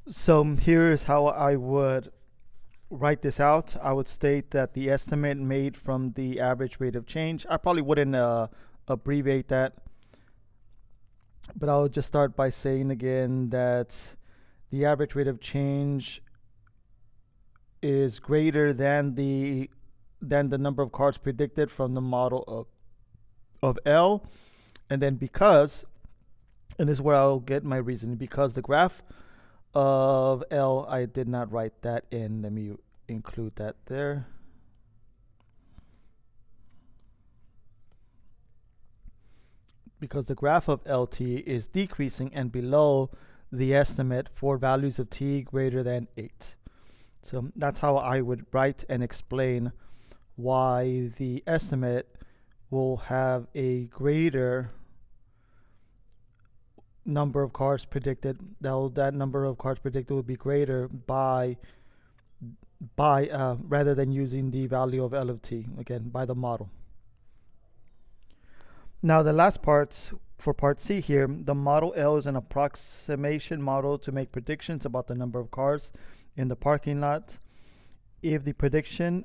So here's how I would write this out. I would state that the estimate made from the average rate of change, I probably wouldn't abbreviate that, but I'll just start by saying again that the average rate of change is greater than the number of cars predicted from the model of L. And then because, and this is where I'll get my reasoning, because the graph of L, I did not write that in. Let me include that there. Because the graph of LT is decreasing and below the estimate for values of t greater than 8. So that's how I would write and explain why the estimate will have a greater number of cars predicted. That number of cars predicted would be greater by rather than using the value of L of t, again, by the model. Now the last part, for part C here, the model L is an approximation model to make predictions about the number of cars in the parking lot. If the predicted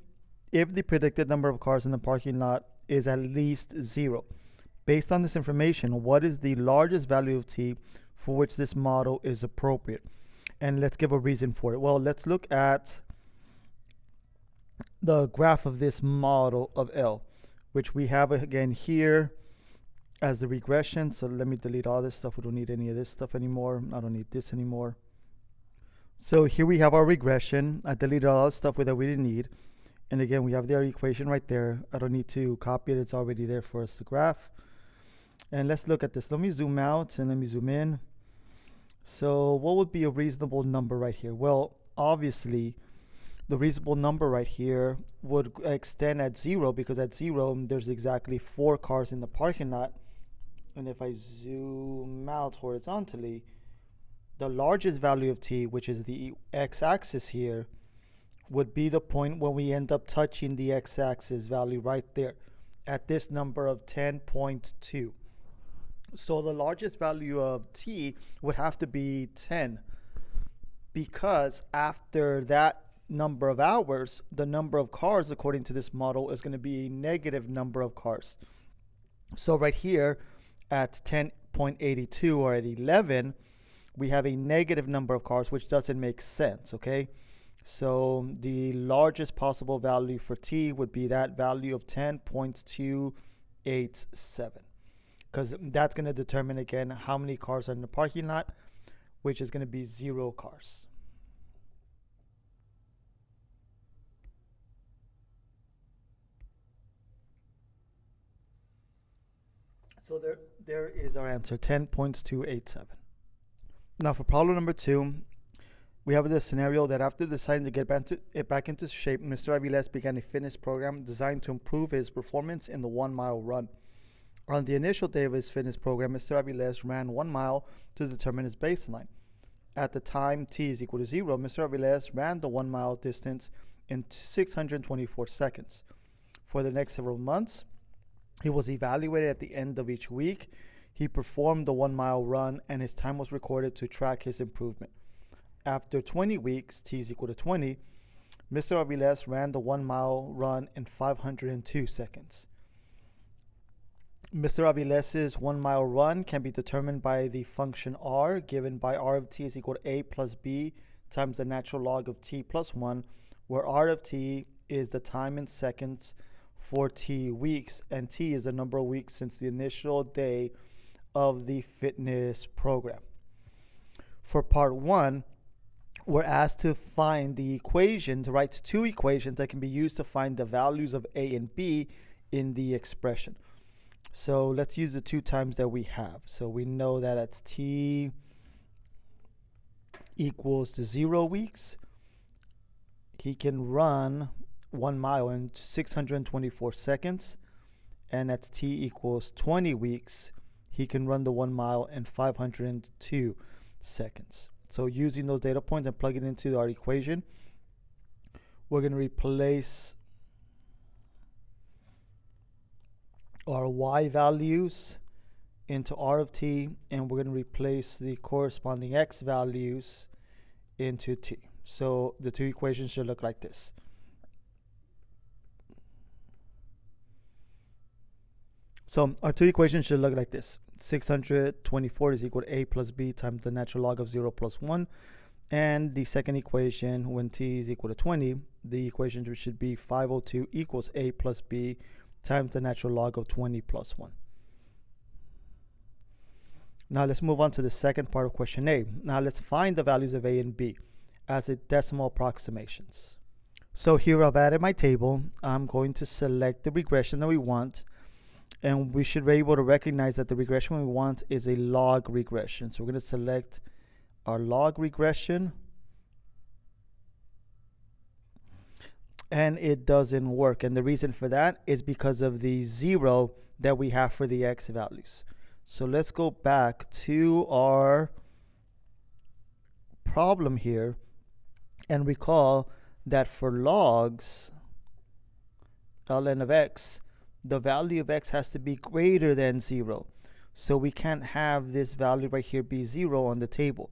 number of cars in the parking lot is at least 0. Based on this information, what is the largest value of t for which this model is appropriate? And let's give a reason for it. Well, let's look at the graph of this model of L, which we have again here as the regression. So let me delete all this stuff. We don't need any of this stuff anymore. I don't need this anymore. So here we have our regression. I deleted all the stuff that we didn't need. And again, we have their equation right there. I don't need to copy it. It's already there for us to graph. And let's look at this. Let me zoom out and let me zoom in. So what would be a reasonable number right here? Well, obviously, the reasonable number right here would extend at 0, because at 0, there's exactly 4 cars in the parking lot. And if I zoom out horizontally, the largest value of t, which is the x-axis here, would be the point when we end up touching the x-axis value right there at this number of 10.2. So the largest value of t would have to be 10, because after that number of hours, the number of cars according to this model is going to be a negative number of cars. So right here at 10.82 or at 11, we have a negative number of cars, which doesn't make sense, okay? So the largest possible value for t would be that value of 10.287, because that's going to determine again how many cars are in the parking lot, which is going to be 0 cars. So there is our answer, 10.287. Now for problem number 2, we have this scenario that after deciding to get back into shape, Mr. Aviles began a fitness program designed to improve his performance in the 1-mile run. On the initial day of his fitness program, Mr. Aviles ran 1 mile to determine his baseline. At the time t is equal to 0, Mr. Aviles ran the 1 mile distance in 624 seconds. For the next several months, he was evaluated at the end of each week. He performed the 1 mile run and his time was recorded to track his improvement. After 20 weeks, t is equal to 20, Mr. Aviles ran the 1 mile run in 502 seconds. Mr. Aviles's 1 mile run can be determined by the function r, given by r of t is equal to a plus b times the natural log of t plus 1, where r of t is the time in seconds for t weeks, and t is the number of weeks since the initial day of the fitness program. For part 1, we're asked to find the equation, to write 2 equations that can be used to find the values of a and b in the expression. So let's use the 2 times that we have. So we know that at t equals to 0 weeks, he can run 1 mile in 624 seconds. And at t equals 20 weeks, he can run the 1 mile in 502 seconds. So using those data points and plugging into our equation, we're going to replace our y values into r of t, and we're going to replace the corresponding x values into t. So the two equations should look like this. So our two equations should look like this. 624 is equal to a plus b times the natural log of 0 plus 1. And the second equation, when t is equal to 20, the equation should be 502 equals a plus b times the natural log of 20 plus 1. Now let's move on to the second part of question A. Now let's find the values of a and b as a decimal approximations. So here I've added my table. I'm going to select the regression that we want, and we should be able to recognize that the regression we want is a log regression. So we're going to select our log regression, and it doesn't work. And the reason for that is because of the 0 that we have for the x values. So let's go back to our problem here and recall that for logs ln of x, the value of x has to be greater than 0. So we can't have this value right here be 0 on the table.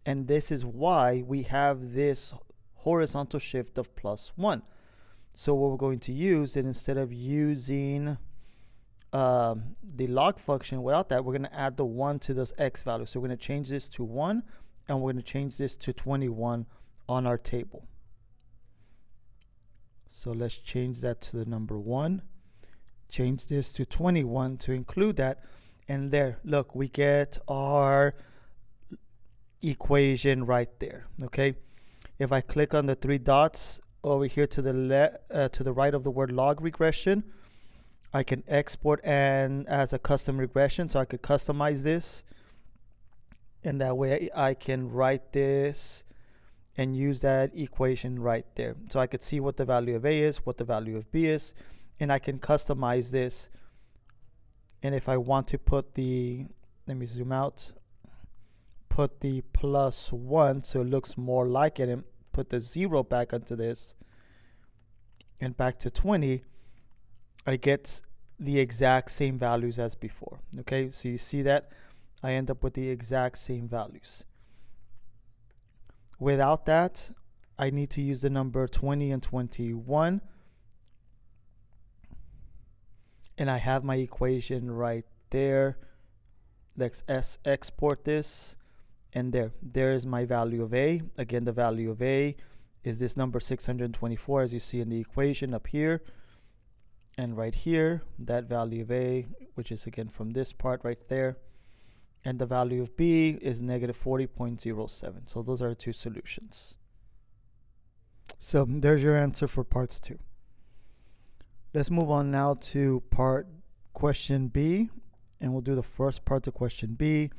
And this is why we have this horizontal shift of +1. So what we're going to use is, instead of using the log function without that, we're going to add the 1 to those x values. So we're going to change this to 1, and we're going to change this to 21 on our table. So let's change that to the number 1. Change this to 21 to include that. And there, look, we get our equation right there. Okay. If I click on the 3 dots over here to the right of the word log regression, I can export and as a custom regression, so I could customize this, and that way I can write this and use that equation right there. So I could see what the value of a is, what the value of b is, and I can customize this. And if I want to put the, let me zoom out, put the +1 so it looks more like it, and put the 0 back onto this and back to 20, I get the exact same values as before. Okay, so you see that I end up with the exact same values. Without that, I need to use the number 20 and 21, and I have my equation right there. Let's export this, and there is my value of a. Again, the value of a is this number 624, as you see in the equation up here. And right here, that value of a, which is again from this part right there. And the value of b is -40.07. So those are our two solutions. So there's your answer for parts 2. Let's move on now to part question B. And we'll do the first part to question B,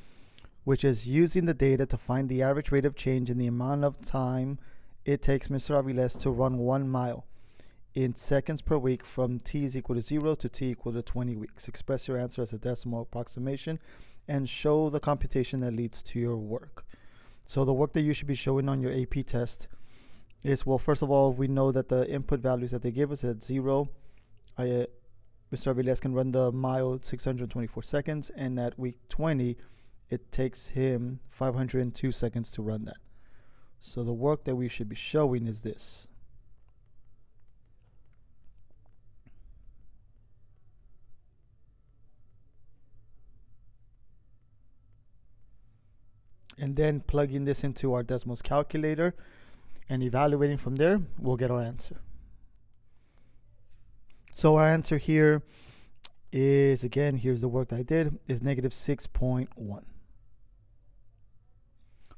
which is using the data to find the average rate of change in the amount of time it takes Mr. Aviles to run 1 mile in seconds per week from t is equal to 0 to t equal to 20 weeks. Express your answer as a decimal approximation and show the computation that leads to your work. So the work that you should be showing on your AP test is, well, first of all, we know that the input values that they give us at 0, Mr. Aviles can run the mile 624 seconds, and at week 20, it takes him 502 seconds to run that. So the work that we should be showing is this. And then plugging this into our decimals calculator and evaluating from there, we'll get our answer. So our answer here is, again, here's the work that I did, is -6.1.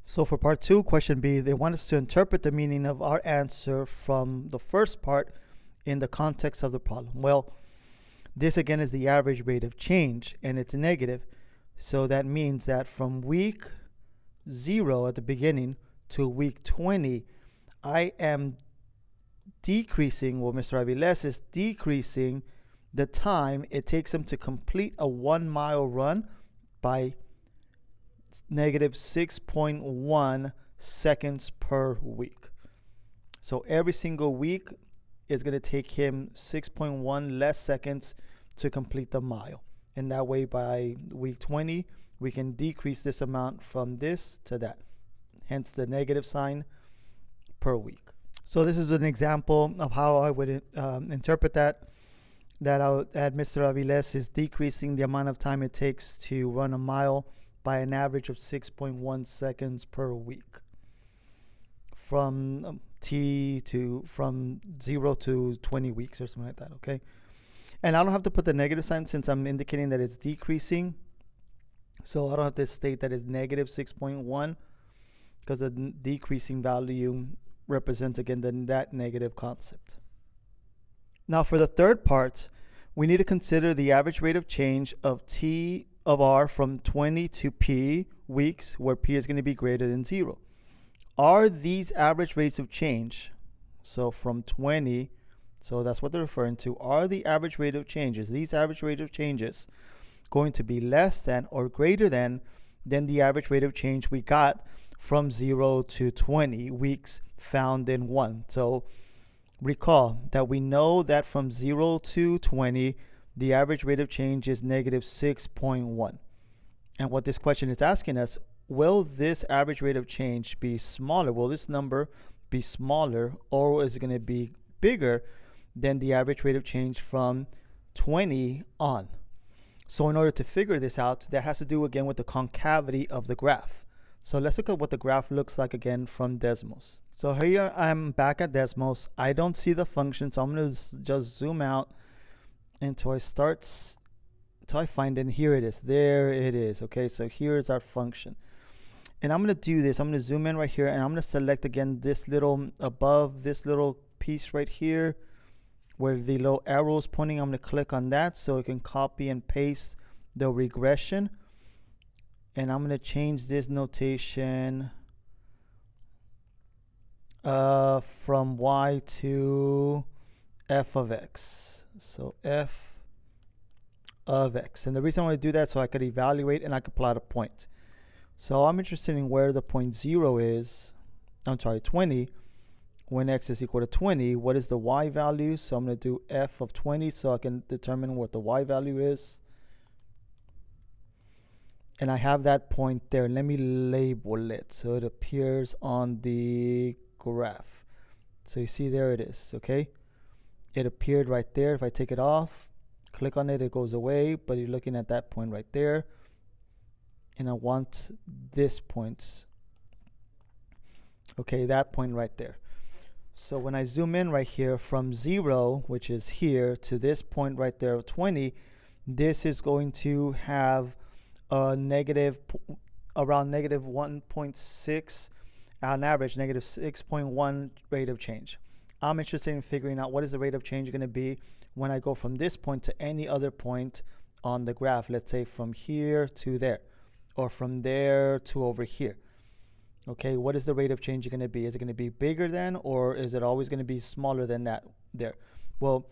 So for part 2, question B, they want us to interpret the meaning of our answer from the first part in the context of the problem. Well, this again is the average rate of change, and it's negative. So that means that from week 0 at the beginning to week 20, I am decreasing, well, Mr. Aviles is decreasing the time it takes him to complete a 1 mile run by -6.1 seconds per week. So every single week is going to take him 6.1 less seconds to complete the mile. And that way by week 20, we can decrease this amount from this to that. hence the negative sign, per week. So this is an example of how I would interpret that Mr. Aviles is decreasing the amount of time it takes to run a mile by an average of 6.1 seconds per week from from 0 to 20 weeks or something like that. Okay, and I don't have to put the negative sign since I'm indicating that it's decreasing, so I don't have to state that it's negative 6.1 because the decreasing value represents again that negative concept. Now for the third part, we need to consider the average rate of change of T of R from 20 to P weeks, where P is going to be greater than 0. Are these average rates of change, so from 20, so that's what they're referring to, are the average rate of changes, these average rate of changes, going to be less than or greater than the average rate of change we got from 0 to 20 weeks found in 1? So recall that we know that from 0 to 20, the average rate of change is negative 6.1. And what this question is asking us, will this average rate of change be smaller? Will this number be smaller, or is it going to be bigger than the average rate of change from 20 on? So in order to figure this out, that has to do again with the concavity of the graph. So let's look at what the graph looks like again from Desmos. So here I'm back at Desmos. I don't see the function, so I'm going to just zoom out until I find it. And here it is. There it is. Okay, so here is our function. And I'm going to do this. I'm going to zoom in right here, and I'm going to select again this little, above this little piece right here where the little arrow is pointing. I'm going to click on that so I can copy and paste the regression. And I'm going to change this notation from y to f of x. So f of x. And the reason I want to do that so I could evaluate and I could plot a point. So I'm interested in where the point 0 is. I'm sorry, 20. When x is equal to 20, what is the y value? So I'm going to do f of 20 so I can determine what the y value is. And I have that point there. Let me label it so it appears on the graph. So you see, there it is. Okay, it appeared right there. If I take it off, click on it, it goes away, but you're looking at that point right there, and I want this point. Okay, that point right there. So when I zoom in right here from 0, which is here, to this point right there of 20, this is going to have a around negative 1.6 on average, negative 6.1 rate of change. I'm interested in figuring out what is the rate of change going to be when I go from this point to any other point on the graph. Let's say from here to there, or from there to over here. Okay, what is the rate of change going to be? Is it going to be bigger than, or is it always going to be smaller than that there? Well,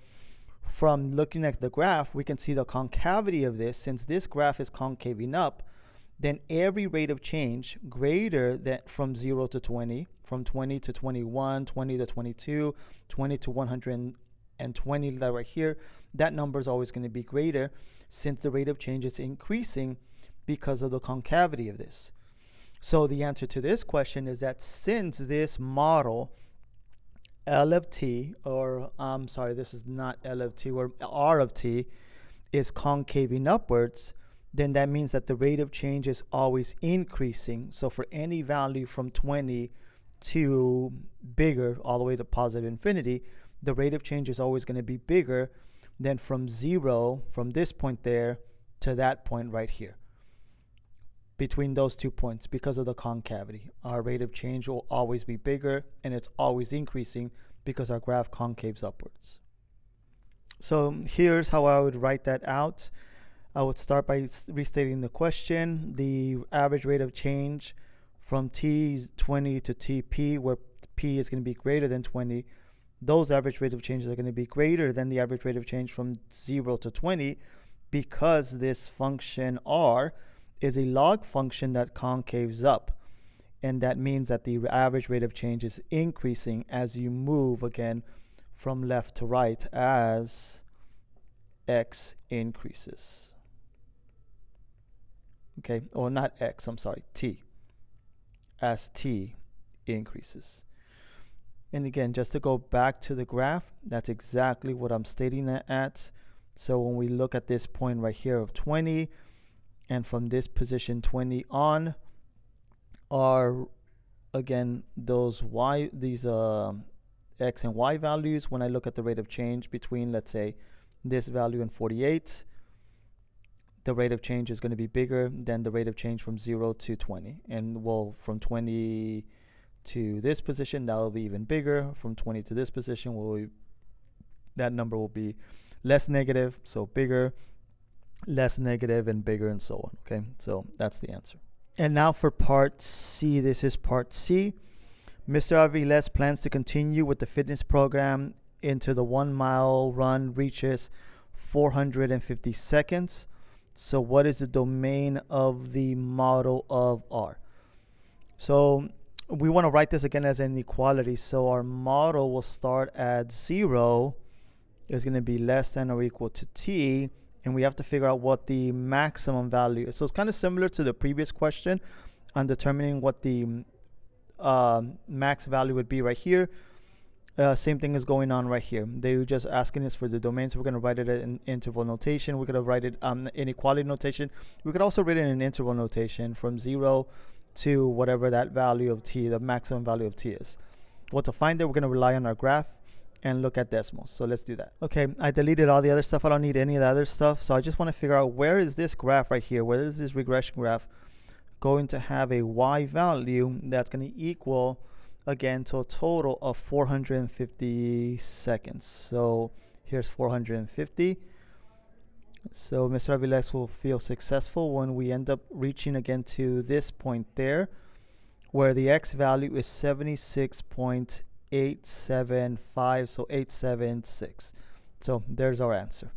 from looking at the graph, we can see the concavity of this. Since this graph is concaving up, then every rate of change greater than from 0 to 20, from 20 to 21, 20 to 22, 20 to 120, that right here, that number is always going to be greater since the rate of change is increasing because of the concavity of this. So the answer to this question is that since this model L of t, or I'm sorry, this is not L of t, or R of t, is concaving upwards, then that means that the rate of change is always increasing. So for any value from 20 to bigger, all the way to positive infinity, the rate of change is always going to be bigger than from 0, from this point there, to that point right here. Between those 2 points, because of the concavity, our rate of change will always be bigger, and it's always increasing because our graph concaves upwards. So here's how I would write that out. I would start by restating the question. The average rate of change from T20 to TP, where P is going to be greater than 20, those average rate of changes are going to be greater than the average rate of change from 0 to 20, because this function R is a log function that concaves up, and that means that the average rate of change is increasing as you move again from left to right as x increases. Okay, or not x, I'm sorry, t, as t increases. And again, just to go back to the graph, that's exactly what I'm stating that at. So when we look at this point right here of 20, and from this position 20 on, are again these x and y values. When I look at the rate of change between, let's say, this value and 48, the rate of change is going to be bigger than the rate of change from 0 to 20. And well, from 20 to this position, that will be even bigger. From 20 to this position, that number will be less negative, so bigger, less negative, and bigger, and so on. Okay, so that's the answer. And now for part C. This is part C. Mr. Aviles plans to continue with the fitness program into the 1 mile run reaches 450 seconds. So what is the domain of the model of R? So we want to write this again as an inequality. So our model will start at 0 is going to be less than or equal to t, and we have to figure out what the maximum value is. So it's kind of similar to the previous question on determining what the max value would be right here. Same thing is going on right here. They were just asking us for the domain, so we're going to write it in interval notation. We're going to write it inequality notation. We could also write it in interval notation from 0 to whatever that value of t, the maximum value of t is. Well, to find it, we're going to rely on our graph and look at decimals. So let's do that. Okay, I deleted all the other stuff. I don't need any of the other stuff. So I just want to figure out, where is this graph right here? Where is this regression graph going to have a y value that's going to equal, again, to a total of 450 seconds. So here's 450. So Mr. Aviles will feel successful when we end up reaching again to this point there, where the x value is 76.875, so 876. So there's our answer.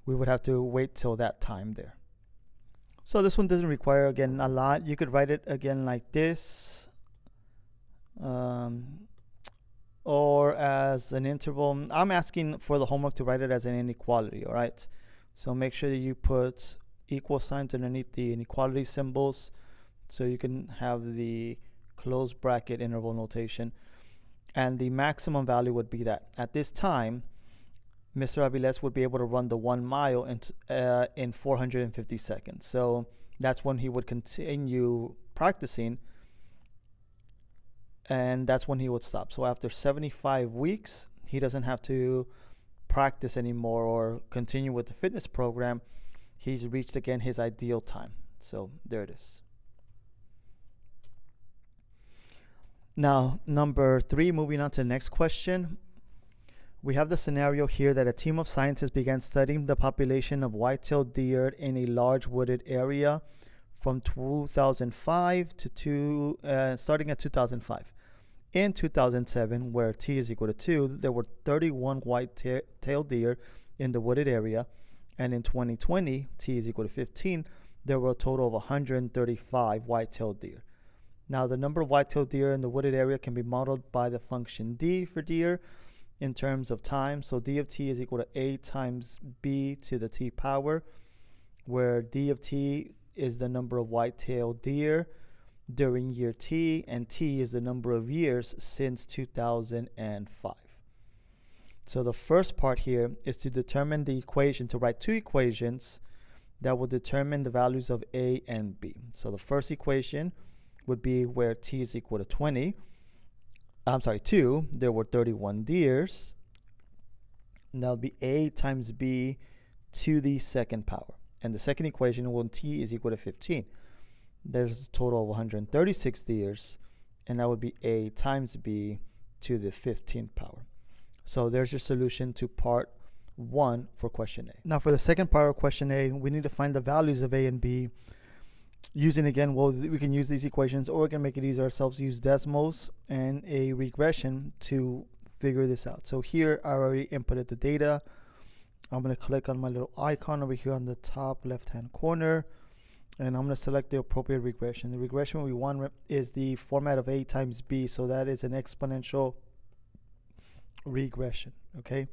We would have to wait till that time there. So this one doesn't require, again, a lot. You could write it again like this, or as an interval. I'm asking for the homework to write it as an inequality, all right? So make sure that you put equal signs underneath the inequality symbols so you can have the close bracket interval notation. And the maximum value would be that at this time, Mr. Aviles would be able to run the 1 mile in 450 seconds. So that's when he would continue practicing, and that's when he would stop. So after 75 weeks, he doesn't have to practice anymore or continue with the fitness program. He's reached again his ideal time. So there it is. Now, number 3, moving on to the next question. We have the scenario here that a team of scientists began studying the population of white-tailed deer in a large wooded area from 2005 to starting at 2005. In 2007, where t is equal to 2, there were 31 white-tailed deer in the wooded area, and in 2020, t is equal to 15, there were a total of 135 white-tailed deer. Now, the number of white-tailed deer in the wooded area can be modeled by the function d for deer in terms of time. So d of t is equal to a times b to the t power, where d of t is the number of white-tailed deer during year t, and t is the number of years since 2005. So the first part here is to determine the equation, to write two equations that will determine the values of a and b. So the first equation would be where t is equal to 2, there were 31 deers. And that would be a times b to the second power. And the second equation, when t is equal to 15, there's a total of 136 deers, and that would be a times b to the 15th power. So there's your solution to part 1 for question A. Now for the second part of question A, we need to find the values of a and b using, again, well, we can use these equations, or we can make it easier ourselves, use decimals and a regression to figure this out. So here I already inputted the data. I'm going to click on my little icon over here on the top left hand corner, and I'm going to select the appropriate regression. The regression we want is the format of a times b, so that is an exponential regression. Okay,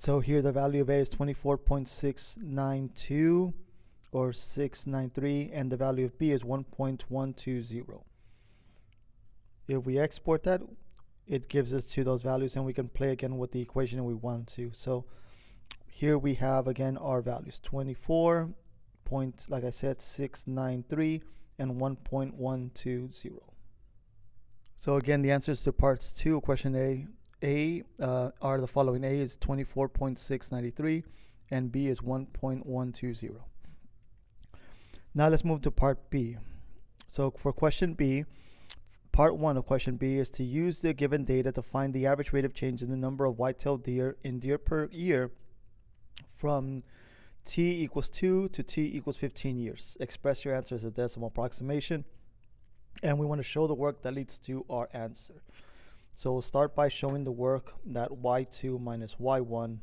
so here the value of a is 24.692. or 693, and the value of b is 1.120. If we export that, it gives us to those values, and we can play again with the equation we want to. So here we have again our values: 24 point, like I said, 693 and 1.120. So again, the answers to parts 2 of question A are the following. A is 24.693 and B is 1.120. Now let's move to part B. So for question B, part 1 of question B is to use the given data to find the average rate of change in the number of white-tailed deer in deer per year from t equals 2 to t equals 15 years. Express your answer as a decimal approximation, and we want to show the work that leads to our answer. So we'll start by showing the work that y2 minus y1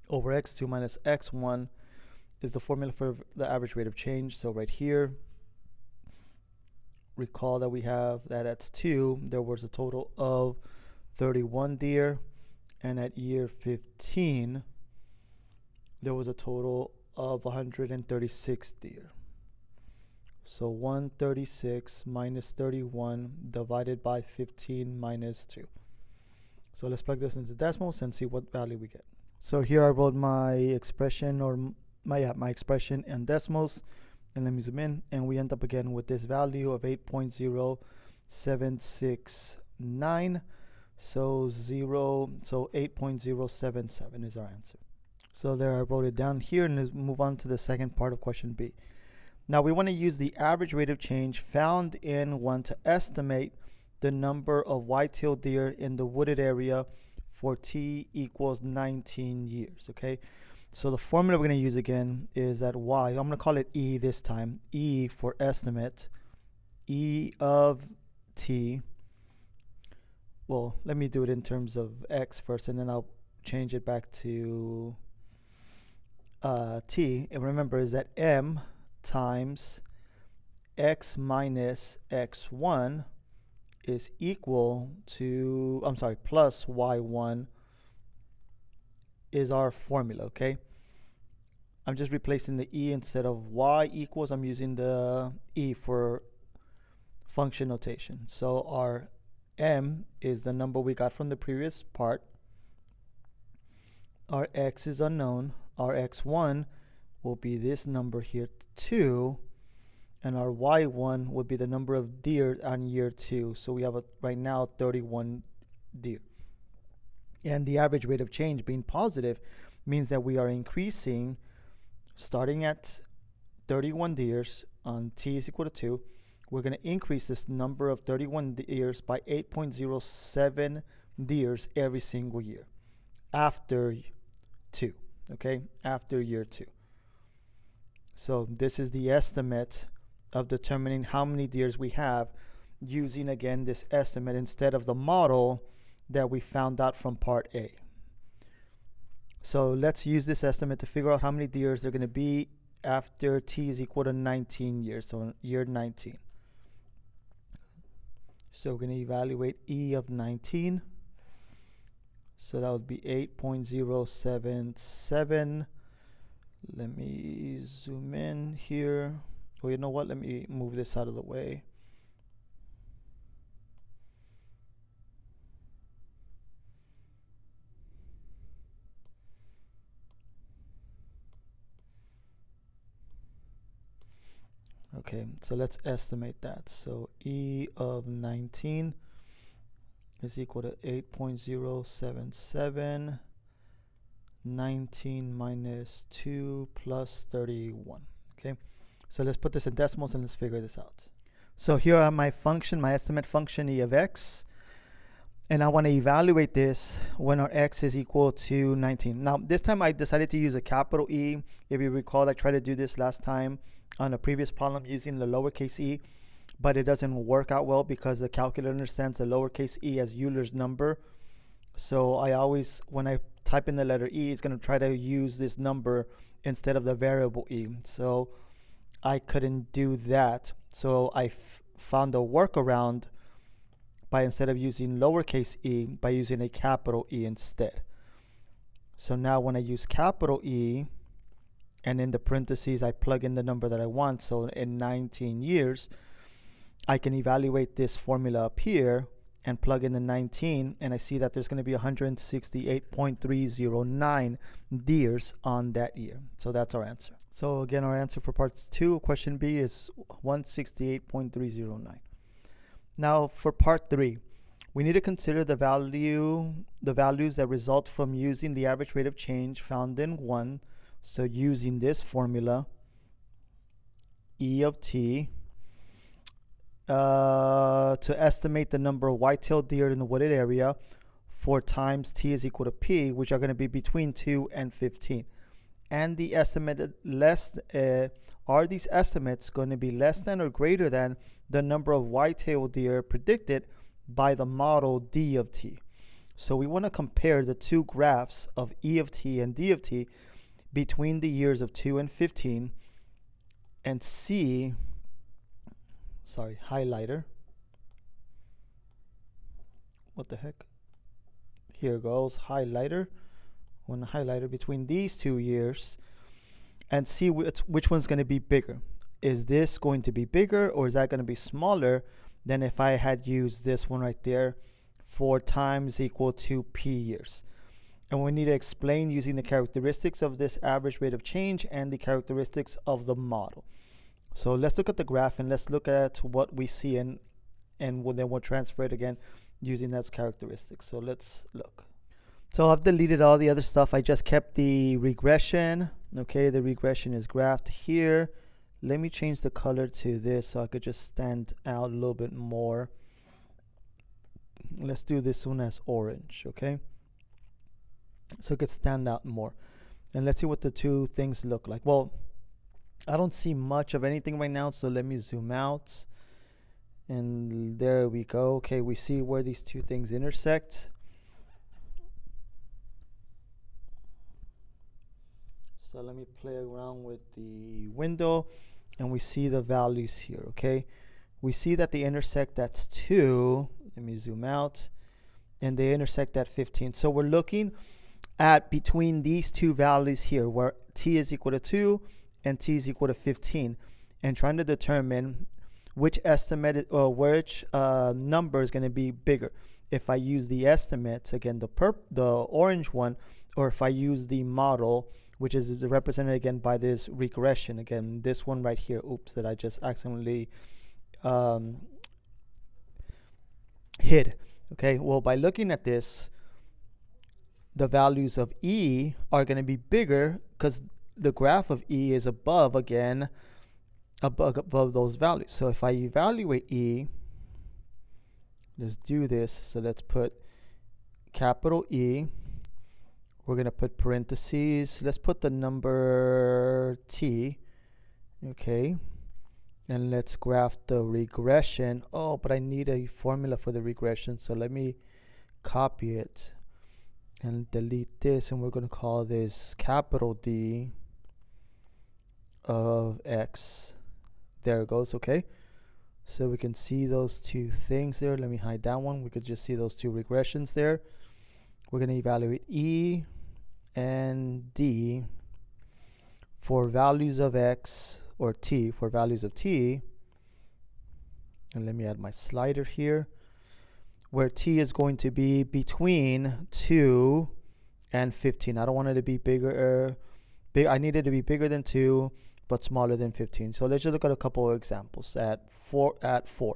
over x2 minus x1 is the formula for the average rate of change. So right here, recall that we have that at 2 there was a total of 31 deer, and at year 15 there was a total of 136 deer. So 136 minus 31 divided by 15 minus 2. So let's plug this into decimals and see what value we get. So here I wrote my expression, or my expression in decimals, and let me zoom in, and we end up again with this value of 8.0769. So 8.077 is our answer. So there, I wrote it down here, and let's move on to the second part of question B. Now we want to use the average rate of change found in 1 to estimate the number of white-tailed deer in the wooded area for t equals 19 years, okay? So the formula we're going to use again is that y, I'm going to call it e this time, e for estimate, e of t. Well, let me do it in terms of x first, and then I'll change it back to t. And remember, is that m times x minus x1 is equal to, plus y1 is our formula, okay? I'm just replacing the e instead of y equals. I'm using the e for function notation. So our m is the number we got from the previous part. Our x is unknown. Our x1 will be this number here, 2, and our y1 would be the number of deer on year 2. So we have right now 31 deer. And the average rate of change being positive means that we are increasing, starting at 31 deers on t is equal to 2. We're going to increase this number of 31 deers by 8.07 deers every single year after 2, okay, after year 2. So this is the estimate of determining how many deers we have using, again, this estimate instead of the model that we found out from part A. So let's use this estimate to figure out how many deers there are going to be after t is equal to 19 years, so year 19. So we're going to evaluate e of 19. So that would be 8.077. Let me zoom in here. Oh, you know what? Let me move this out of the way. Okay, so let's estimate that. So e of 19 is equal to 8.077. 19 minus 2 plus 31. Okay, so let's put this in decimals and let's figure this out. So here are my function, my estimate function e of x, and I want to evaluate this when our x is equal to 19. Now this time I decided to use a capital E. If you recall, I tried to do this last time on a previous problem using the lowercase e, but it doesn't work out well because the calculator understands the lowercase e as Euler's number. So I always, when I type in the letter e, it's going to try to use this number instead of the variable e. So I couldn't do that. So I found a workaround by, instead of using lowercase e, by using a capital E instead. So now when I use capital E, and in the parentheses I plug in the number that I want. So in 19 years, I can evaluate this formula up here and plug in the 19, and I see that there's going to be 168.309 deers on that year. So that's our answer. So again, our answer for part 2, question B, is 168.309. Now for part 3, we need to consider the values that result from using the average rate of change found in 1. So using this formula, E of t, to estimate the number of white-tailed deer in the wooded area 4 times t is equal to p, which are going to be between 2 and 15. And the estimated are these estimates going to be less than or greater than the number of white-tailed deer predicted by the model D of t? So we want to compare the two graphs of E of t and D of t between the years of 2 and 15 and see, highlighter. What the heck? Here goes highlighter. One highlighter between these 2 years and see which one's going to be bigger. Is this going to be bigger, or is that going to be smaller than if I had used this one right there, 4 times equal to p years? And we need to explain using the characteristics of this average rate of change and the characteristics of the model. So let's look at the graph and let's look at what we see, and then we'll transfer it again using those characteristics. So let's look. So I've deleted all the other stuff. I just kept the regression. Okay, the regression is graphed here. Let me change the color to this so I could just stand out a little bit more. Let's do this one as orange, okay? So it could stand out more. And let's see what the two things look like. Well, I don't see much of anything right now, so let me zoom out. And there we go. Okay, we see where these two things intersect. So let me play around with the window, and we see the values here, okay? We see that they intersect at 2. Let me zoom out. And they intersect at 15. So we're looking at between these two values here, where t is equal to 2 and t is equal to 15, and trying to determine which estimate or which number is going to be bigger. If I use the estimates, again, the orange one, or if I use the model, which is represented again by this regression, again, this one right here, oops, that I just accidentally hid. Okay, well, by looking at this, the values of E are going to be bigger because the graph of E is above, again, above those values. So if I evaluate E, let's do this. So let's put capital E. We're going to put parentheses. Let's put the number t. Okay. And let's graph the regression. Oh, but I need a formula for the regression. So let me copy it and delete this. And we're going to call this capital D of X. There it goes. Okay. So we can see those two things there. Let me hide that one. We could just see those two regressions there. We're going to evaluate E and D for values of X, or T for values of T. And let me add my slider here, where T is going to be between 2 and 15. I don't want it to be bigger. I need it to be bigger than 2, but smaller than 15. So let's just look at a couple of examples. At 4,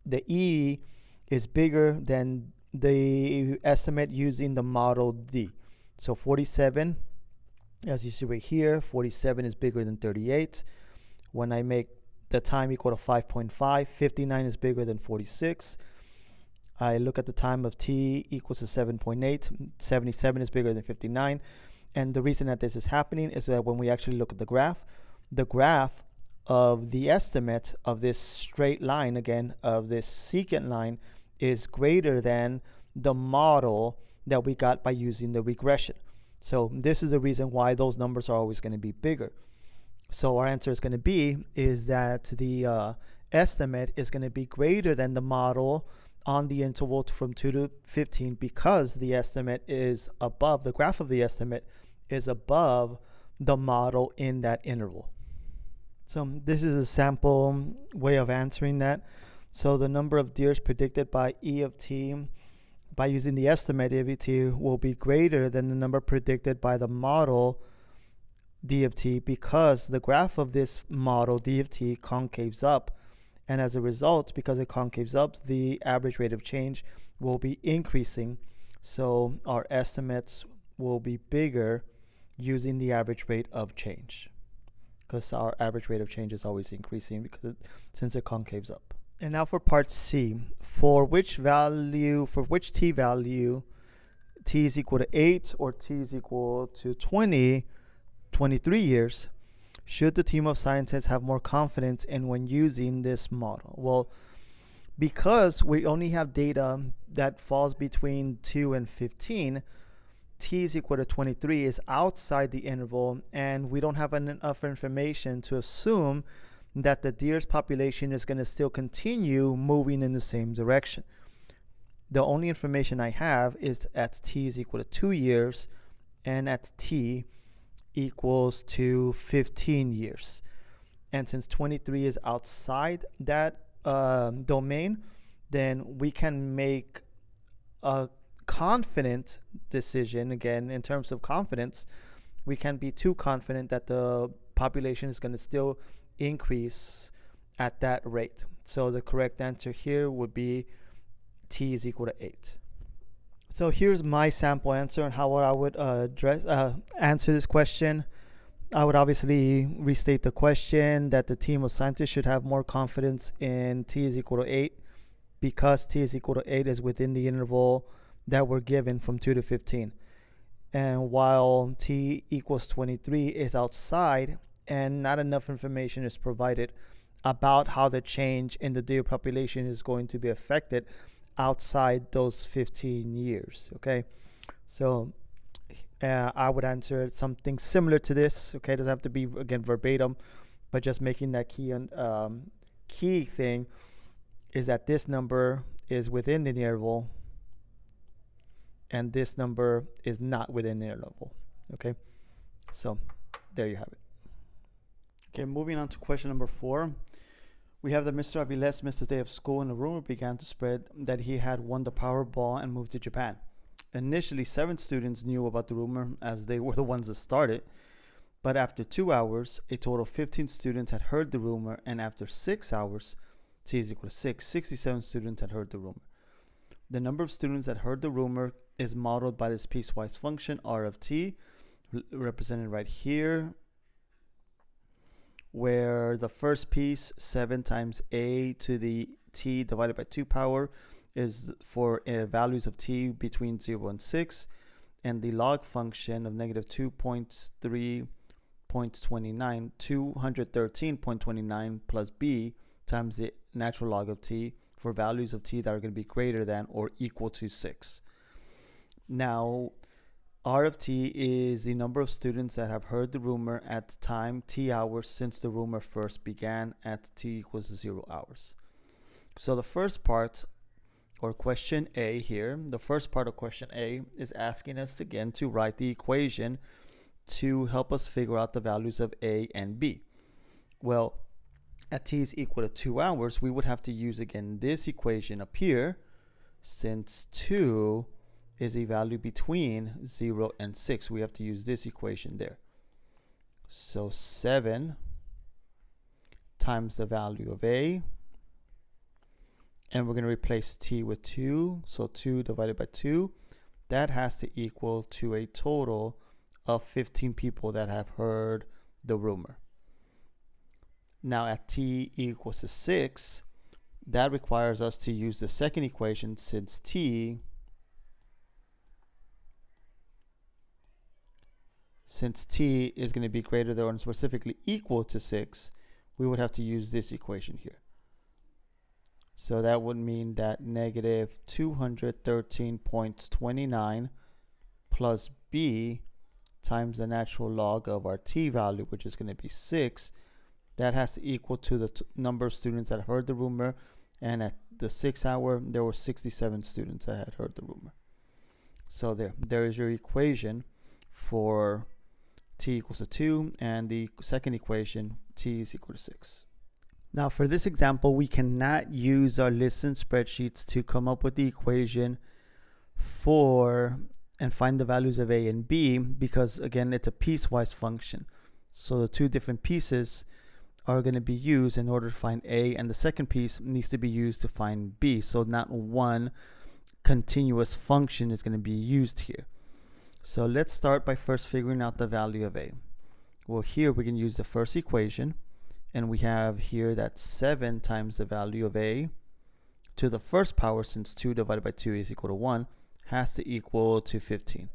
the E is bigger than the estimate using the model D. So 47, as you see right here, 47 is bigger than 38. When I make the time equal to 5.5, 59 is bigger than 46. I look at the time of t equals to 7.8, 77 is bigger than 59. And the reason that this is happening is that when we actually look at the graph of the estimate of this straight line, again, of this secant line, is greater than the model that we got by using the regression. So this is the reason why those numbers are always going to be bigger. So our answer is going to be is that the estimate is going to be greater than the model on the interval from 2 to 15, because the estimate is above, the graph of the estimate is above the model in that interval. So this is a sample way of answering that. So the number of deers predicted by E of t by using the estimate E of t will be greater than the number predicted by the model D of t, because the graph of this model D of t concaves up, and as a result, because it concaves up, the average rate of change will be increasing. So our estimates will be bigger using the average rate of change, because our average rate of change is always increasing since it concaves up. And now for part C, for which t value t is equal to 8 or t is equal to 23 years, should the team of scientists have more confidence in when using this model? Well, because we only have data that falls between 2 and 15, t is equal to 23 is outside the interval, and we don't have enough information to assume that the deer's population is going to still continue moving in the same direction. The only information I have is at t is equal to 2 years and at t equals to 15 years. And since 23 is outside that domain, then we can make a confident decision. Again, in terms of confidence, we can't be too confident that the population is going to still increase at that rate. So the correct answer here would be t is equal to 8. So here's my sample answer on how I would answer this question. I would obviously restate the question that the team of scientists should have more confidence in t is equal to 8, because t is equal to 8 is within the interval that we're given from 2 to 15. And while t equals 23 is outside, and not enough information is provided about how the change in the deer population is going to be affected outside those 15 years. Okay, so I would answer something similar to this. Okay, it doesn't have to be again verbatim, but just making that key thing is that this number is within the interval and this number is not within the interval. Okay, so there you have it. Okay, moving on to question number 4. We have that Mr. Aviles missed the day of school, and a rumor began to spread that he had won the Powerball and moved to Japan. Initially, 7 students knew about the rumor, as they were the ones that started. But after 2 hours, a total of 15 students had heard the rumor, and after 6 hours, t is equal to 6, 67 students had heard the rumor. The number of students that heard the rumor is modeled by this piecewise function, r of t, represented right here, where the first piece, 7 times a to the t divided by 2 power, is for values of t between 0 and 6, and the log function of negative 2.3.29, 213.29 plus b times the natural log of t for values of t that are going to be greater than or equal to 6. Now, r of t is the number of students that have heard the rumor at time t hours since the rumor first began at t equals 0 hours. So the first part, or question A here, the first part of question A is asking us again to write the equation to help us figure out the values of A and B. Well, at t is equal to 2 hours, we would have to use again this equation up here, since 2 is a value between 0 and 6. We have to use this equation there. So 7 times the value of A, and we're going to replace t with 2, so 2 divided by 2, that has to equal to a total of 15 people that have heard the rumor. Now at t equals to 6, that requires us to use the second equation, since t is going to be greater than or specifically equal to 6, we would have to use this equation here. So that would mean that negative 213.29 plus b times the natural log of our t value, which is going to be 6, that has to equal to the number of students that heard the rumor, and at the 6th hour there were 67 students that had heard the rumor. So there is your equation for t equals to 2, and the second equation, t is equal to 6. Now for this example, we cannot use our listen spreadsheets to come up with the equation for and find the values of a and b, because again, it's a piecewise function. So the two different pieces are going to be used in order to find a, and the second piece needs to be used to find b. So not one continuous function is going to be used here. So let's start by first figuring out the value of a. Well, here we can use the first equation, and we have here that 7 times the value of a to the first power, since 2 divided by 2 is equal to 1, has to equal to 15.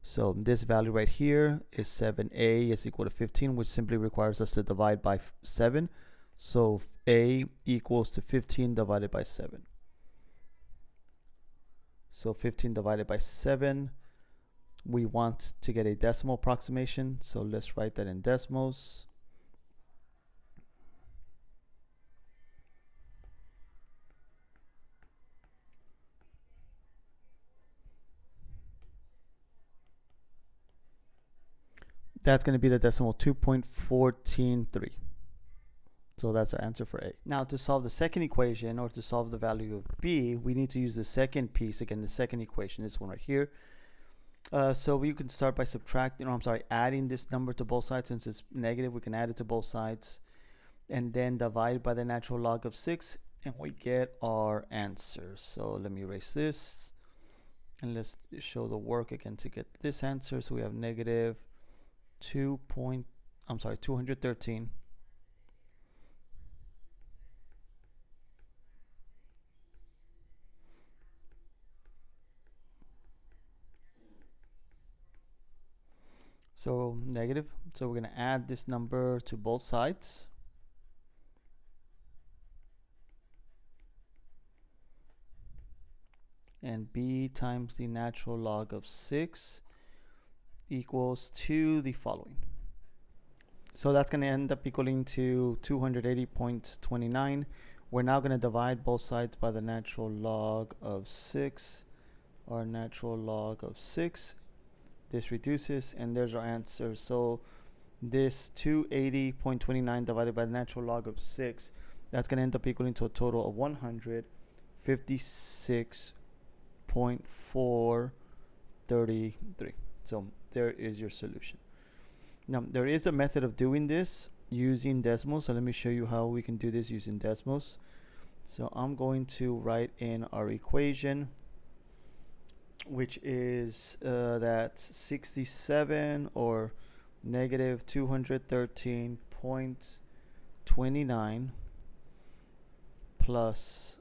So this value right here is 7a is equal to 15, which simply requires us to divide by 7. So a equals to 15 divided by 7. So 15 divided by 7, we want to get a decimal approximation, so let's write that in decimals. That's going to be the decimal 2.143. So that's our answer for A. Now to solve the second equation, or to solve the value of B, we need to use the second piece, again the second equation, this one right here. So we can start by adding this number to both sides. Since it's negative, we can add it to both sides, and then divide by the natural log of 6, and we get our answer. So let me erase this, and let's show the work again to get this answer. So we have negative 213 so negative, so we're going to add this number to both sides, and b times the natural log of 6 equals to the following. So that's going to end up equaling to 280.29. We're now going to divide both sides by the natural log of 6. Our natural log of 6, this reduces, and there's our answer. So this 280.29 divided by the natural log of 6, that's going to end up equaling to a total of 156.433. So there is your solution. Now there is a method of doing this using decimals, so let me show you how we can do this using decimals. So I'm going to write in our equation, which is that 67, or negative 213.29 plus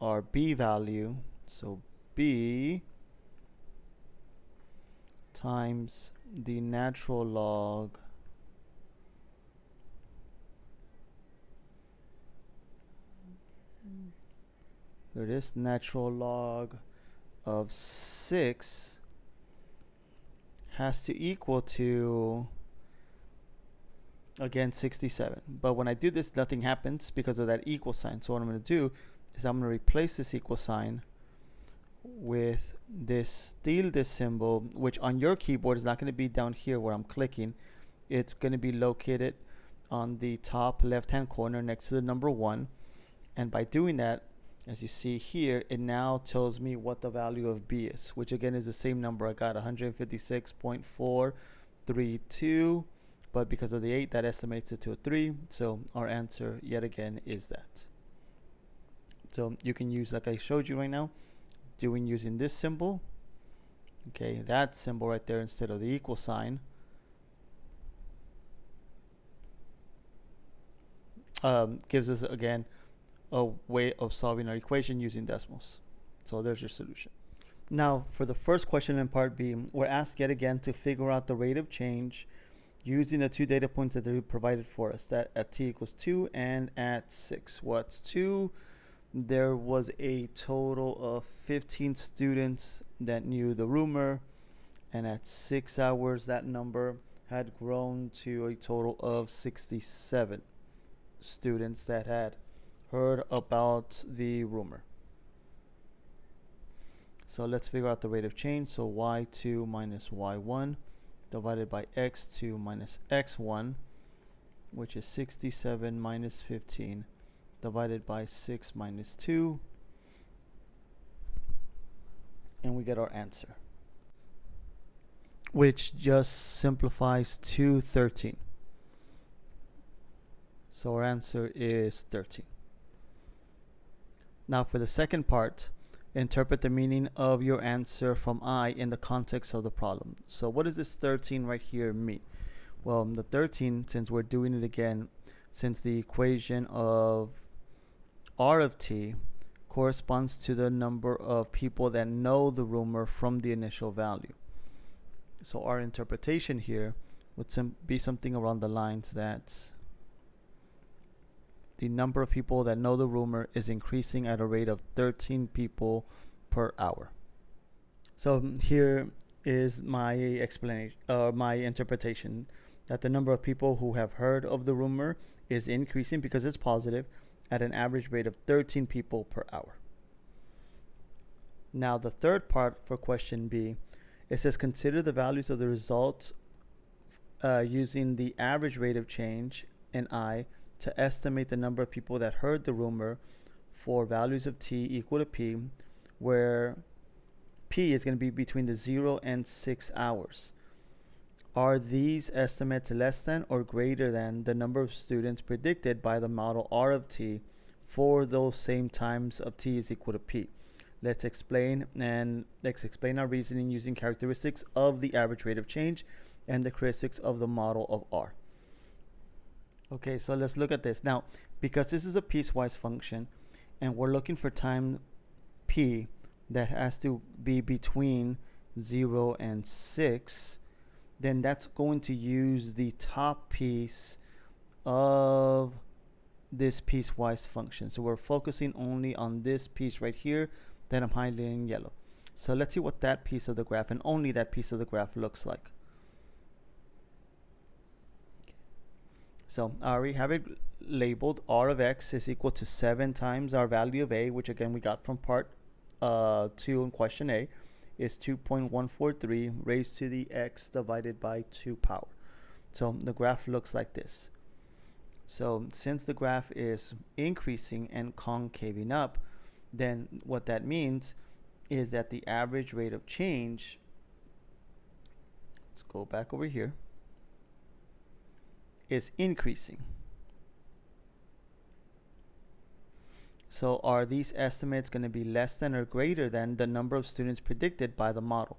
our b value, so b times the natural log there it is, natural log of 6 has to equal to, again, 67. But when I do this, nothing happens because of that equal sign. So what I'm going to do is I'm going to replace this equal sign with this tilde symbol, which on your keyboard is not going to be down here where I'm clicking. It's going to be located on the top left hand corner next to the number 1. And by doing that, as you see here, it now tells me what the value of b is, which again is the same number I got, 156.432, but because of the 8, that estimates it to a 3. So our answer yet again is that. So you can use, like I showed you right now, using this symbol, okay, that symbol right there instead of the equal sign, gives us again a way of solving our equation using decimals. So there's your solution. Now for the first question in part B, we're asked yet again to figure out the rate of change using the two data points that they provided for us, that at t equals 2 and at 6. What's 2? There was a total of 15 students that knew the rumor, and at 6 hours that number had grown to a total of 67 students that had heard about the rumor. So let's figure out the rate of change. So y2 minus y1 divided by x2 minus x1, which is 67 minus 15 divided by 6 minus 2, and we get our answer, which just simplifies to 13. So our answer is 13. Now for the second part, interpret the meaning of your answer from I in the context of the problem. So what does this 13 right here mean? Well, the 13, since we're doing it again, since the equation of R of t corresponds to the number of people that know the rumor from the initial value. So our interpretation here would be something around the lines that the number of people that know the rumor is increasing at a rate of 13 people per hour. So here is my explanation, my interpretation, that the number of people who have heard of the rumor is increasing because it's positive at an average rate of 13 people per hour. Now the third part for question B, it says consider the values of the results using the average rate of change in I to estimate the number of people that heard the rumor for values of t equal to p, where p is going to be between the 0 and 6 hours. Are these estimates less than or greater than the number of students predicted by the model R of t for those same times of t is equal to p? Let's explain our reasoning using characteristics of the average rate of change and the characteristics of the model of R. Okay, so let's look at this. Now, because this is a piecewise function and we're looking for time p that has to be between 0 and 6, then that's going to use the top piece of this piecewise function. So we're focusing only on this piece right here that I'm highlighting in yellow. So let's see what that piece of the graph, and only that piece of the graph, looks like. So I already have it labeled. R of x is equal to 7 times our value of a, which again we got from part 2 in question A, is 2.143 raised to the x divided by 2 power. So the graph looks like this. So since the graph is increasing and concaving up, then what that means is that the average rate of change, let's go back over here, is increasing. So are these estimates going to be less than or greater than the number of students predicted by the model?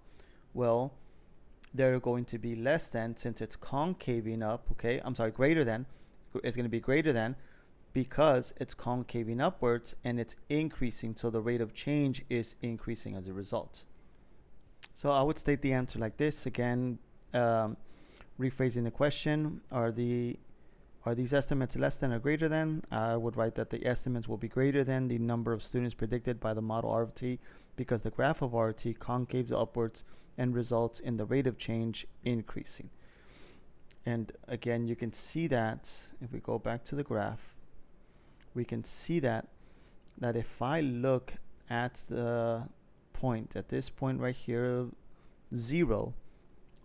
Well, they're going to be less than, since it's concaving up, okay? I'm sorry, greater than. It's going to be greater than because it's concaving upwards and it's increasing, so the rate of change is increasing as a result. So I would state the answer like this again. Rephrasing the question, are these estimates less than or greater than? I would write that the estimates will be greater than the number of students predicted by the model R of t, because the graph of R of t concaves upwards and results in the rate of change increasing. And again, you can see that if we go back to the graph, we can see that if I look at the point, at this point right here, 0,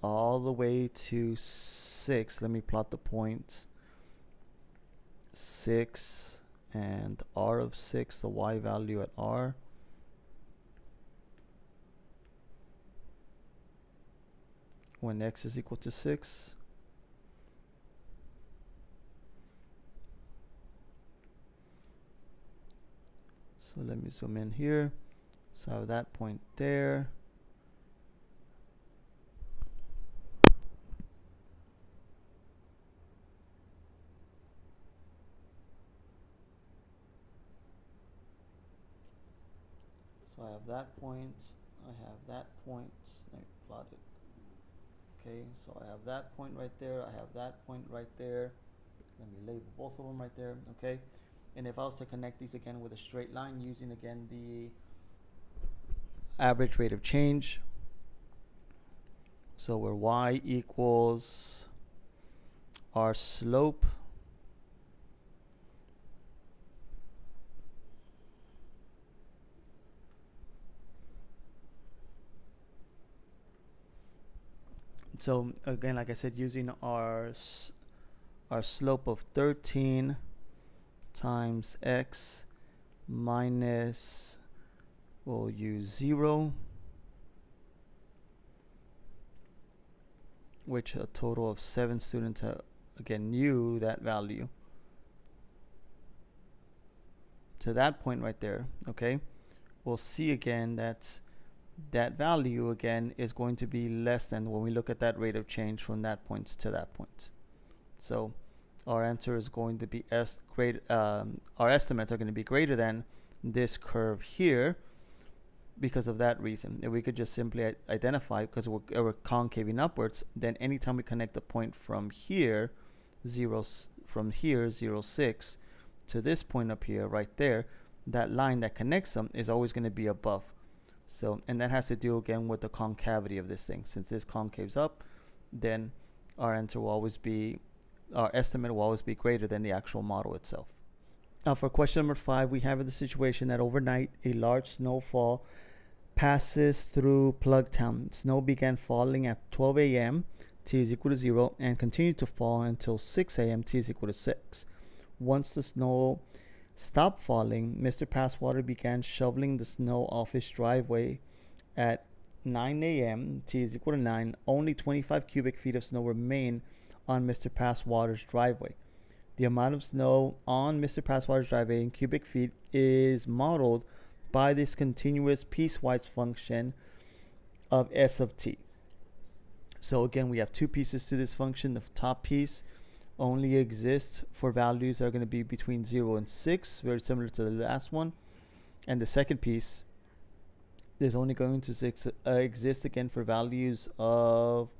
all the way to 6. Let me plot the point. 6 and R of 6, the y value at R. When x is equal to 6. So let me zoom in here. So I have that point there. So I have that point, I have that point, let me plot it. Okay, so I have that point right there, I have that point right there. Let me label both of them right there, okay? And if I was to connect these again with a straight line using again the average rate of change, so where y equals our slope So again, like I said, using our slope of 13 times x minus, we'll use 0, which a total of 7 students again knew that value. To that point right there, okay, we'll see again that that value again is going to be less than when we look at that rate of change from that point to that point. So our answer is going to be our estimates are going to be greater than this curve here because of that reason. If we could just simply identify, because we're concaving upwards, then anytime we connect the point from here, 0.6 to this point up here right there, that line that connects them is always going to be above. So, and that has to do again with the concavity of this thing. Since this concaves up, then our answer will always be, our estimate will always be greater than the actual model itself. Now for question number 5, we have the situation that overnight a large snowfall passes through Plugtown. Snow began falling at 12 a.m. t is equal to 0 and continued to fall until 6 a.m. t is equal to 6. Once the snow stopped falling, Mr. Passwater began shoveling the snow off his driveway at 9 a.m. t is equal to 9. Only 25 cubic feet of snow remain on Mr. Passwater's driveway. The amount of snow on Mr. Passwater's driveway in cubic feet is modeled by this continuous piecewise function of s of t. So again, we have two pieces to this function. The top piece only exists for values that are going to be between 0 and 6, very similar to the last one. And the second piece is only going to exist again for values of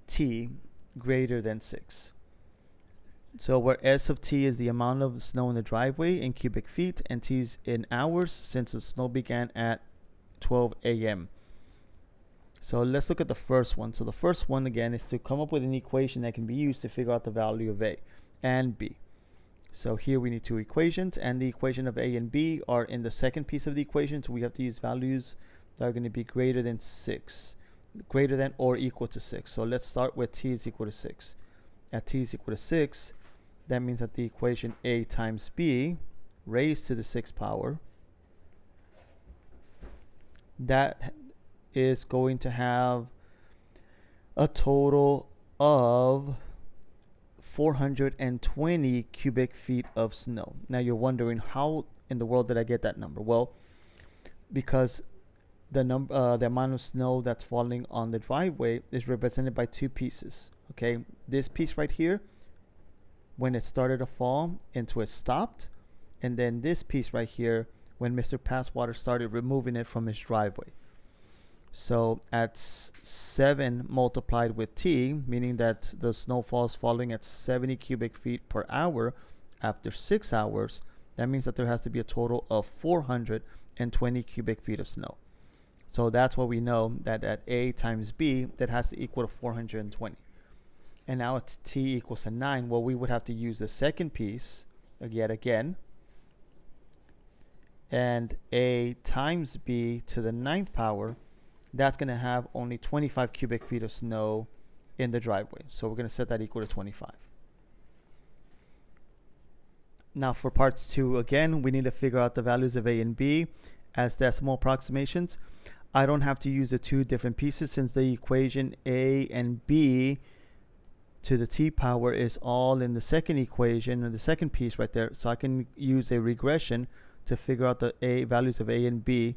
t greater than 6. So where s of t is the amount of snow in the driveway in cubic feet, and t is in hours since the snow began at 12 a.m. So let's look at the first one. So the first one again is to come up with an equation that can be used to figure out the value of a and b. So here we need two equations, and the equation of a and b are in the second piece of the equation, so we have to use values that are going to be greater than 6, greater than or equal to 6. So let's start with t is equal to 6. At t is equal to 6, that means that the equation a times b raised to the 6th power, that is going to have a total of 420 cubic feet of snow. Now you're wondering, how in the world did I get that number? Well, because the amount of snow that's falling on the driveway is represented by two pieces. Okay, this piece right here, when it started to fall until it stopped, and then this piece right here when Mr. Passwater started removing it from his driveway. So at 7 multiplied with t, meaning that the snowfall is falling at 70 cubic feet per hour after 6 hours, that means that there has to be a total of 420 cubic feet of snow. So that's what we know, that at a times b, that has to equal to 420. And now at t equals to 9, well, we would have to use the second piece yet again, and a times b to the 9th power, that's going to have only 25 cubic feet of snow in the driveway. So we're going to set that equal to 25. Now for parts 2, again, we need to figure out the values of a and b as decimal approximations. I don't have to use the two different pieces since the equation a and b to the t power is all in the second equation, and the second piece right there. So I can use a regression to figure out the values of a and b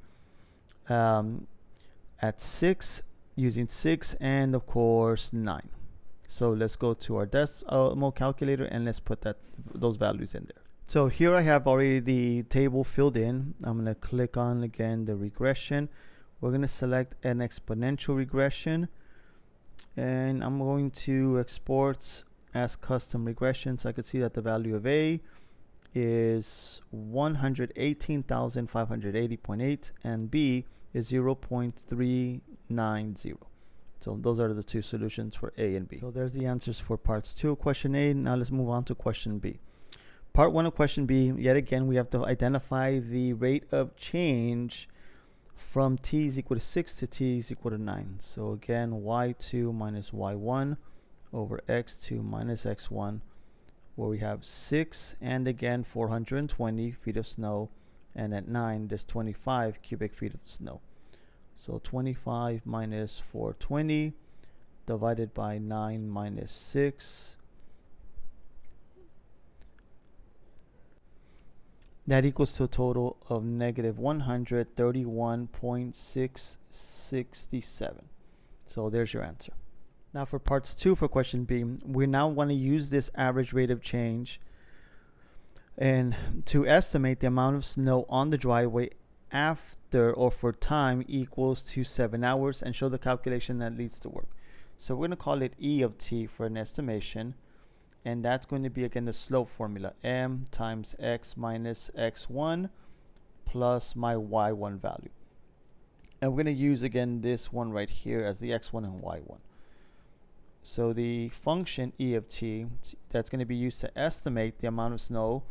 at 6, using 6 and of course 9. So let's go to our decimal calculator and let's put those values in there. So here I have already the table filled in. I'm going to click on again the regression. We're going to select an exponential regression, and I'm going to export as custom regression, so I could see that the value of a is 118,580.8 and b is 0.390. So those are the two solutions for a and b. So there's the answers for parts 2 of question A. Now let's move on to question B. Part 1 of question B, yet again we have to identify the rate of change from t is equal to 6 to t is equal to 9. So again, y2 minus y1 over x2 minus x1, where we have 6 and again 420 feet of snow, and at 9 there's 25 cubic feet of snow. So 25 minus 420 divided by 9 minus 6, that equals to a total of negative 131.667. So there's your answer. Now for parts 2 for question B, we now want to use this average rate of change and to estimate the amount of snow on the driveway after or for time equals to 7 hours and show the calculation that leads to work. So we're going to call it E of t for an estimation, and that's going to be again the slope formula, m times x minus x1 plus my y1 value. And we're going to use again this one right here as the x1 and y1. So the function E of t that's going to be used to estimate the amount of snow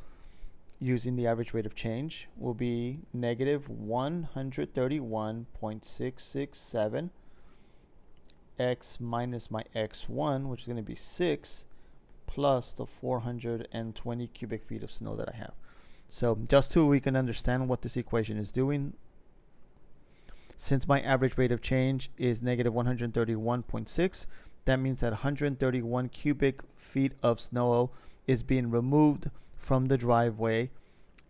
using the average rate of change will be negative 131.667 x minus my x1, which is going to be 6, plus the 420 cubic feet of snow that I have. So just so we can understand what this equation is doing, since my average rate of change is negative 131.6, that means that 131 cubic feet of snow is being removed from the driveway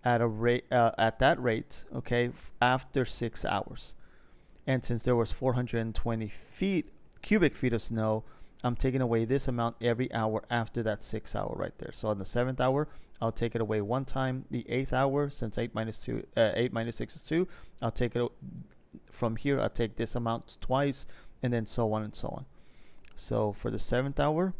at a rate at that rate, okay, after 6 hours. And since there was 420 cubic feet of snow, I'm taking away this amount every hour after that 6 hour right there. So on the 7th hour, I'll take it away one time. The 8th hour, since 8 minus 6 is 2, I'll take it from here. I'll take this amount twice, and then so on and so on. So for the 7th hour,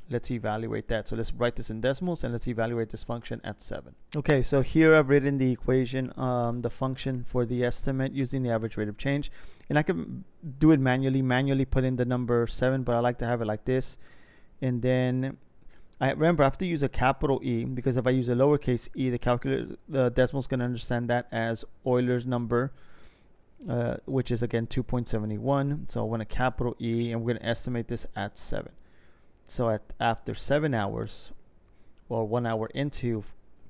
let's evaluate that. So let's write this in decimals and let's evaluate this function at 7. Okay, so here I've written the equation, the function for the estimate using the average rate of change. And I can do it manually put in the number 7, but I like to have it like this. And then I remember I have to use a capital E, because if I use a lowercase e, the decimal is going to understand that as Euler's number, which is again 2.71. So I want a capital E, and we're going to estimate this at 7. So after 7 hours, or 1 hour into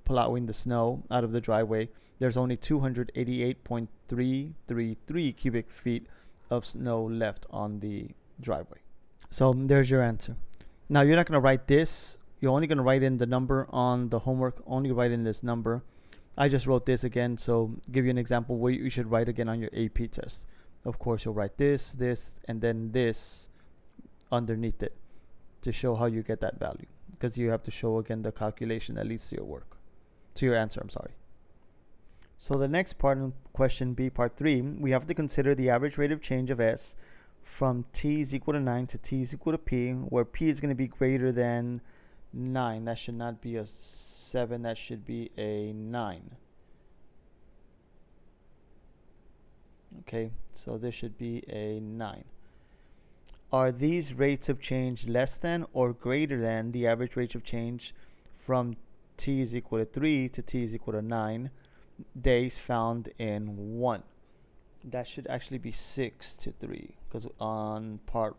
plowing the snow out of the driveway, there's only 288.333 cubic feet of snow left on the driveway. So there's your answer. Now you're not going to write this. You're only going to write in the number on the homework. Only write in this number. I just wrote this again, so give you an example where you should write again on your AP test. Of course, you'll write this, and then this underneath it to show how you get that value, because you have to show again the calculation that leads to your work, to your answer, I'm sorry. So the next part in question B, part 3, we have to consider the average rate of change of S from t is equal to 9 to t is equal to p, where p is going to be greater than 9. That should not be a 7, that should be a 9. Okay, so this should be a 9. Are these rates of change less than or greater than the average rate of change from t is equal to 3 to t is equal to 9 days found in 1? That should actually be 6 to 3, because on part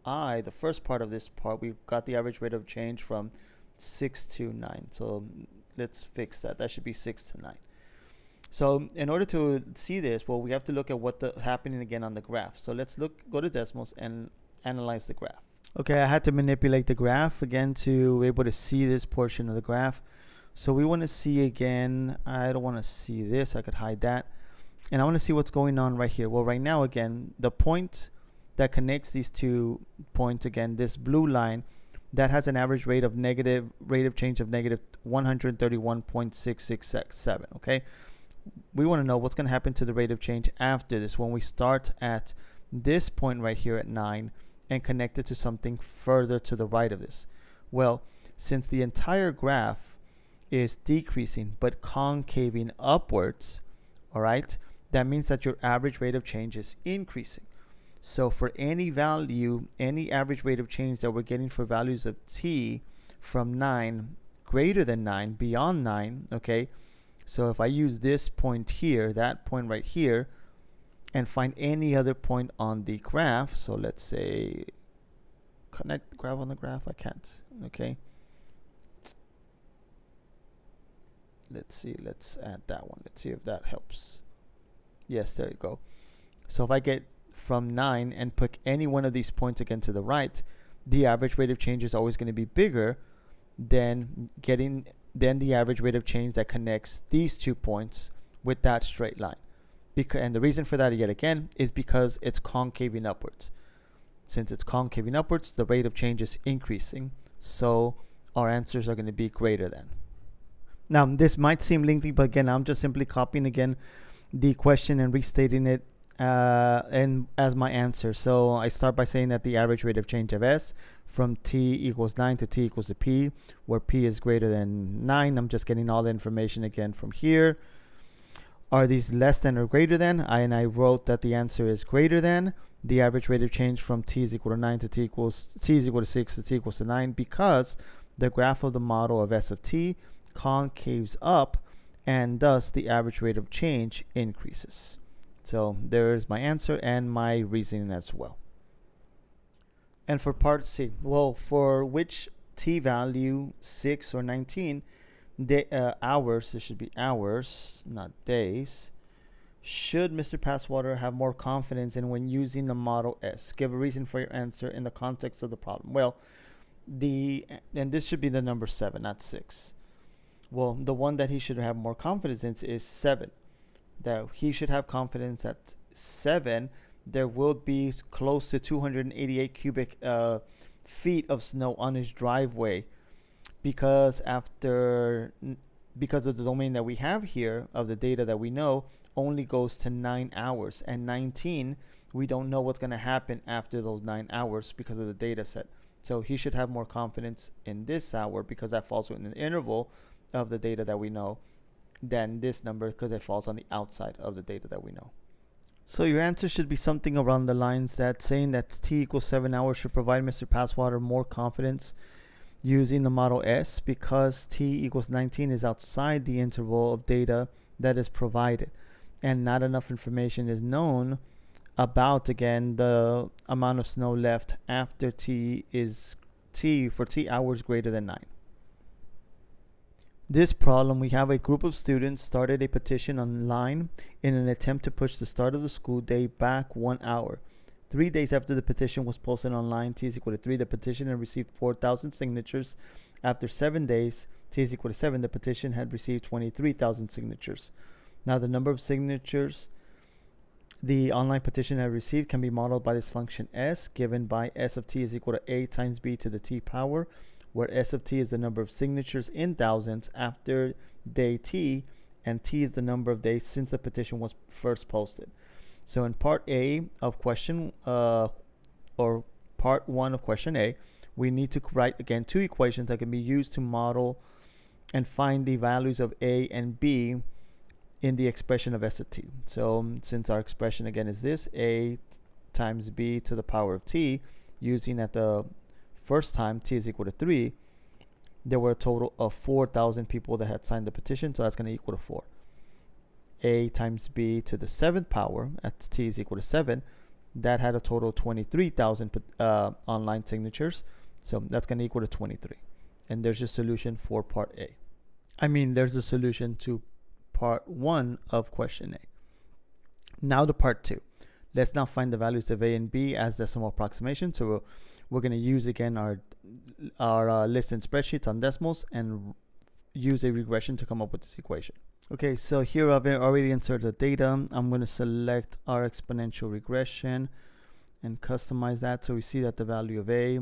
I, the first part of this part, we got the average rate of change from 6 to 9. So let's fix that. That should be 6 to 9. So in order to see this, well, we have to look at what the happening again on the graph. So let's go to decimals and analyze the graph. Okay, I had to manipulate the graph again to be able to see this portion of the graph. So we want to see again, I don't want to see this, I could hide that. And I want to see what's going on right here. Well, right now, again, the point that connects these 2 points, again, this blue line, that has an average rate of change of negative 131.667, okay? We want to know what's going to happen to the rate of change after this, when we start at this point right here at 9 and connect it to something further to the right of this. Well, since the entire graph is decreasing but concaving upwards, all right, that means that your average rate of change is increasing. So for any value, any average rate of change that we're getting for values of t from 9 greater than 9, beyond 9, okay, So if I use this point here, that point right here, and find any other point on the graph, so let's say connect the graph on the graph, I can't, okay. Let's see, let's add that one. Let's see if that helps. Yes, there you go. So if I get from 9 and pick any one of these points again to the right, the average rate of change is always going to be bigger than the average rate of change that connects these 2 points with that straight line. And the reason for that, yet again, is because it's concaving upwards. Since it's concaving upwards, the rate of change is increasing, so our answers are going to be greater than. Now, this might seem lengthy, but again, I'm just simply copying again the question and restating it and as my answer. So I start by saying that the average rate of change of S from t equals 9 to t equals to p, where p is greater than 9. I'm just getting all the information again from here. Are these less than or greater than? I wrote that the answer is greater than. The average rate of change from t is equal to 9 to t is equal to 6 to t equals to 9, because the graph of the model of S of t concaves up, and thus the average rate of change increases. So there's my answer and my reasoning as well. And for part C, well, for which t value, 6 or 19, hours, this should be hours, not days, should Mr. Passwater have more confidence in when using the model S? Give a reason for your answer in the context of the problem. Well, and this should be the number 7, not 6. Well, the one that he should have more confidence in is 7. That he should have confidence at 7, there will be close to 288 cubic feet of snow on his driveway, because of the domain that we have here of the data that we know only goes to 9 hours, and 19, we don't know what's going to happen after those 9 hours because of the data set. So he should have more confidence in this hour, because that falls within the interval of the data that we know, than this number, because it falls on the outside of the data that we know. So your answer should be something around the lines that saying that t equals 7 hours should provide Mr. Passwater more confidence using the model S, because t equals 19 is outside the interval of data that is provided, and not enough information is known about, again, the amount of snow left after t hours greater than 9. This problem, we have a group of students started a petition online in an attempt to push the start of the school day back 1 hour. 3 days after the petition was posted online, t is equal to 3, the petition had received 4,000 signatures. After 7 days, t is equal to 7, the petition had received 23,000 signatures. Now the number of signatures the online petition had received can be modeled by this function S, given by S of t is equal to a times b to the t power, where S of t is the number of signatures in thousands after day t, and t is the number of days since the petition was first posted. So in part A of question, or part 1 of question A, we need to write, again, 2 equations that can be used to model and find the values of A and B in the expression of S of t. So since our expression, again, is this, A times B to the power of t, using at the first time t is equal to 3, there were a total of 4,000 people that had signed the petition, so that's going to equal to 4. A times b to the 7th power at t is equal to 7, that had a total of 23,000 online signatures, so that's going to equal to 23. And there's a solution for part A. There's a solution to part 1 of question A. Now to part 2. Let's now find the values of A and B as decimal approximation. So we're going to use, again, our list and spreadsheets on decimals and use a regression to come up with this equation. Okay, so here I've already inserted the data. I'm going to select our exponential regression and customize that, so we see that the value of A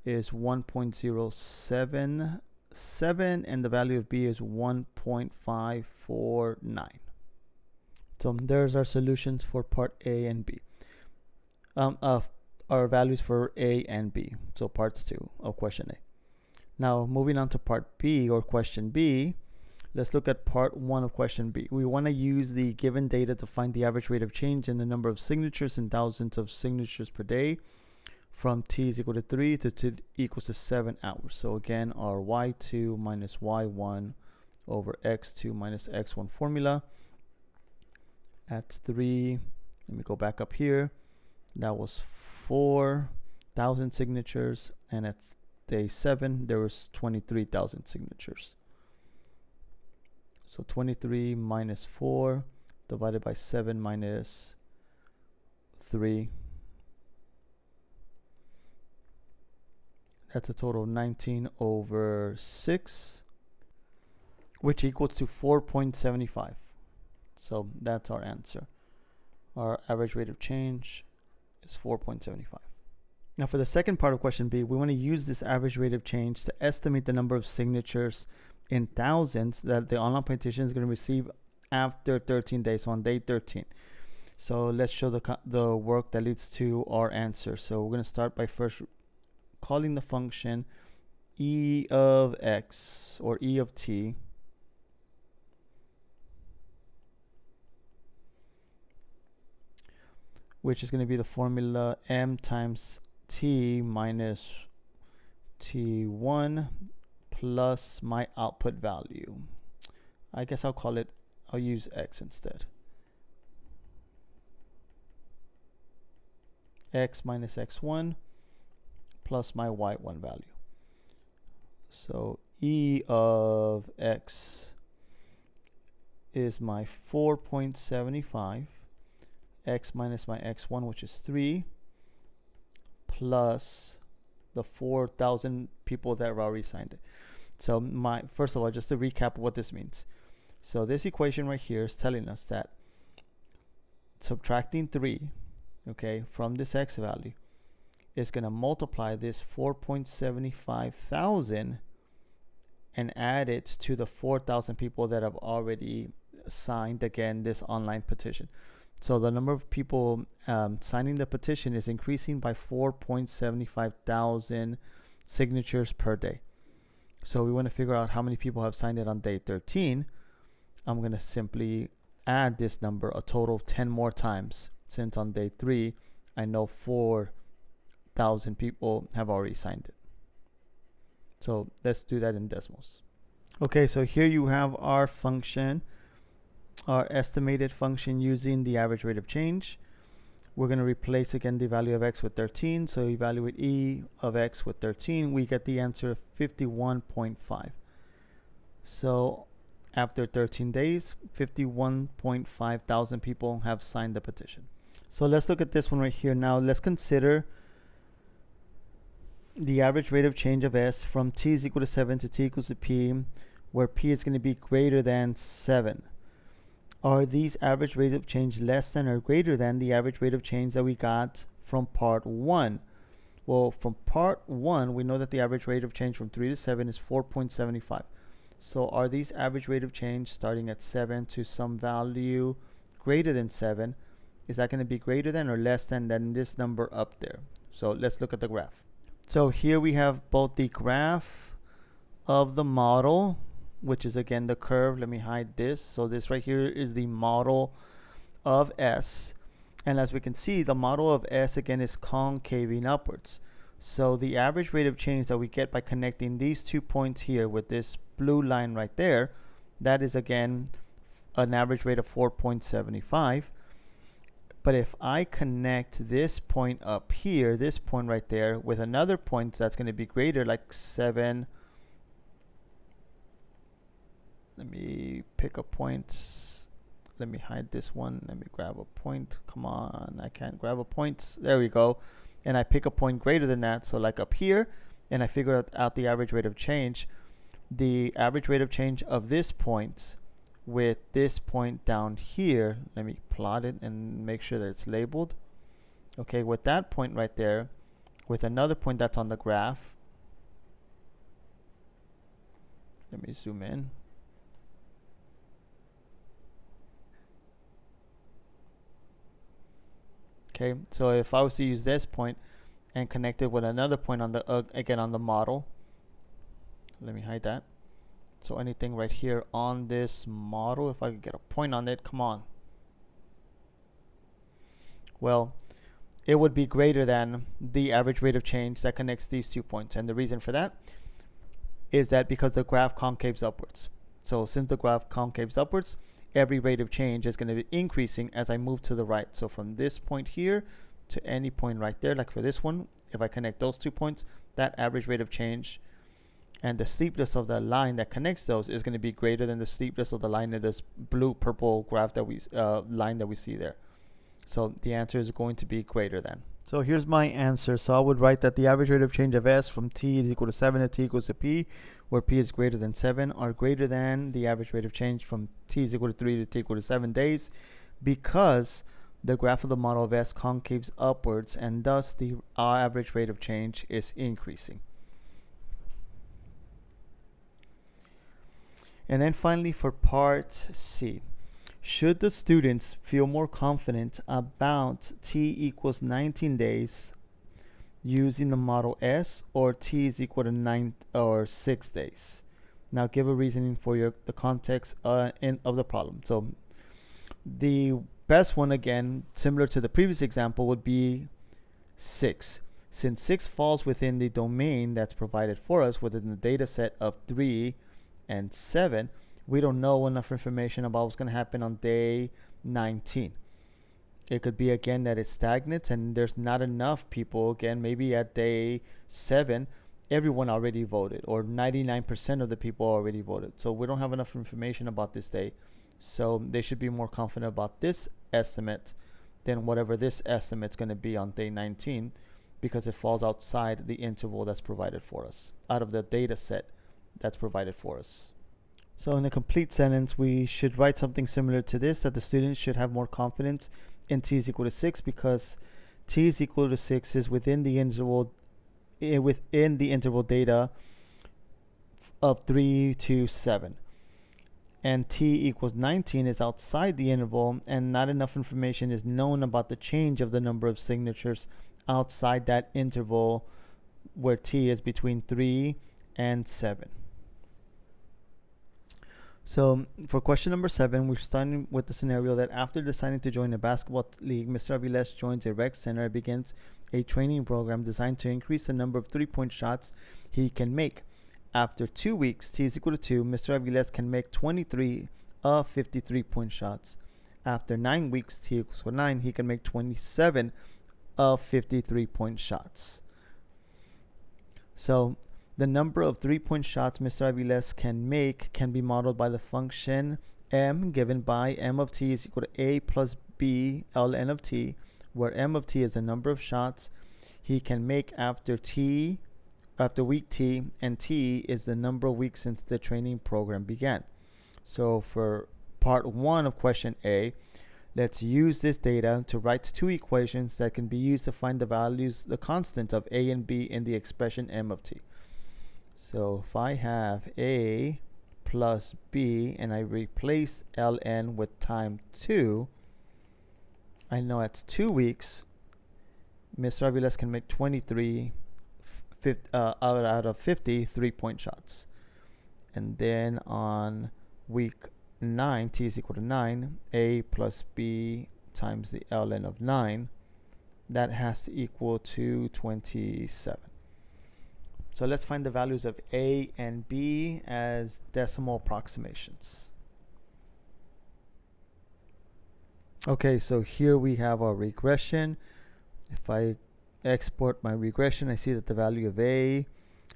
is 1.077 and the value of B is 1.549. So there's our solutions for part A and B. Our values for A and B, so parts 2 of question A. Now moving on to part B, or question B, let's look at part 1 of question B. We want to use the given data to find the average rate of change in the number of signatures in thousands of signatures per day from t is equal to 3 to t equals to 7 hours. So again, our y2 minus y1 over x2 minus x1 formula. At 3, let me go back up here. That was 4,000 signatures, and at day 7 there was 23,000 signatures. So 23 minus 4 divided by 7 minus 3. That's a total of 19 over 6, which equals to 4.75. So that's our answer. Our average rate of change is 4.75. Now for the second part of question B, we want to use this average rate of change to estimate the number of signatures in thousands that the online petition is going to receive after 13 days, so on day 13. So let's show the work that leads to our answer. So we're going to start by first calling the function e of x or e of t, which is going to be the formula m times t minus t1 plus my output value. I guess I'll use x instead. X minus x1 plus my y1 value. So e of x is my 4.75, x minus my x1, which is 3, plus the 4,000 people that have already signed it. So first of all, just to recap what this means. So this equation right here is telling us that subtracting 3, okay, from this x value is going to multiply this 4.75 thousand and add it to the 4,000 people that have already signed, again, this online petition. So the number of people signing the petition is increasing by 4.75 thousand signatures per day. So we want to figure out how many people have signed it on day 13. I'm going to simply add this number a total of 10 more times, since on day 3 I know 4,000 people have already signed it. So let's do that in decimals. Okay, so here you have our function, our estimated function using the average rate of change. We're going to replace again the value of x with 13. So evaluate e of x with 13. We get the answer of 51.5. So after 13 days, 51.5 thousand people have signed the petition. So let's look at this one right here. Now let's consider the average rate of change of s from t is equal to 7 to t equals to p, where p is going to be greater than 7. Are these average rates of change less than or greater than the average rate of change that we got from part 1? Well, from part 1, we know that the average rate of change from 3 to 7 is 4.75. So are these average rate of change starting at 7 to some value greater than 7? Is that going to be greater than or less than this number up there? So let's look at the graph. So here we have both the graph of the model, which is again the curve. Let me hide this. So this right here is the model of S. And as we can see, the model of S again is concaving upwards. So the average rate of change that we get by connecting these 2 points here with this blue line right there, that is again an average rate of 4.75. But if I connect this point up here, this point right there, with another point that's going to be greater, like 7, let me pick a point. Let me hide this one. Let me grab a point. Come on, I can't grab a point. There we go. And I pick a point greater than that, so like up here, and I figure out the average rate of change. The average rate of change of this point with this point down here, let me plot it and make sure that it's labeled. Okay, with that point right there, with another point that's on the graph, let me zoom in. Okay, so if I was to use this point and connect it with another point on the again on the model, let me hide that. So anything right here on this model, if I could get a point on it, come on. Well, it would be greater than the average rate of change that connects these 2 points. And the reason for that is that because the graph concaves upwards. So since the graph concaves upwards, every rate of change is going to be increasing as I move to the right. So from this point here to any point right there, like for this one, if I connect those 2 points, that average rate of change and the steepness of the line that connects those is going to be greater than the steepness of the line in this blue purple graph that we line that we see there. So the answer is going to be greater than. So here's my answer. So I would write that the average rate of change of S from t is equal to 7 to t equals to p, where p is greater than 7, are greater than the average rate of change from t is equal to 3 to t equal to 7 days, because the graph of the model of S concaves upwards, and thus the average rate of change is increasing. And then finally for part C, should the students feel more confident about t equals 19 days using the model S, or t is equal to 9 or 6 days? Now give a reasoning for the context of the problem. So the best one, again, similar to the previous example, would be 6. Since 6 falls within the domain that's provided for us within the data set of 3 and 7, we don't know enough information about what's going to happen on day 19. It could be, again, that it's stagnant and there's not enough people. Again, maybe at day 7 everyone already voted, or 99% of the people already voted. So we don't have enough information about this day, so they should be more confident about this estimate than whatever this estimate's going to be on day 19, because it falls outside the interval that's provided for us, out of the data set that's provided for us. So in a complete sentence, we should write something similar to this, that the students should have more confidence in t is equal to 6, because t is equal to 6 is within the interval data of 3 to 7, and t equals 19 is outside the interval, and not enough information is known about the change of the number of signatures outside that interval where t is between 3 and 7. So for question number 7, we're starting with the scenario that after deciding to join a basketball league, Mr. Aviles joins a rec center and begins a training program designed to increase the number of 3-point shots he can make. After 2 weeks, t is equal to 2, Mr. Aviles can make 23 of 53-point shots. After 9 weeks, t equals to 9, he can make 27 of 53-point shots. So the number of 3-point shots Mr. Aviles can make can be modeled by the function m, given by m of t is equal to a plus b ln of t, where m of t is the number of shots he can make after week t, and t is the number of weeks since the training program began. So for part 1 of question A, let's use this data to write 2 equations that can be used to find the constant of a and b in the expression m of t. So if I have a plus b and I replace ln with time 2, I know at 2 weeks Mr. Aviles can make 23 out of 50 3-point shots. And then on week 9, t is equal to 9, a plus b times the ln of 9, that has to equal to 27. So let's find the values of a and b as decimal approximations. Okay, so here we have our regression. If I export my regression, I see that the value of a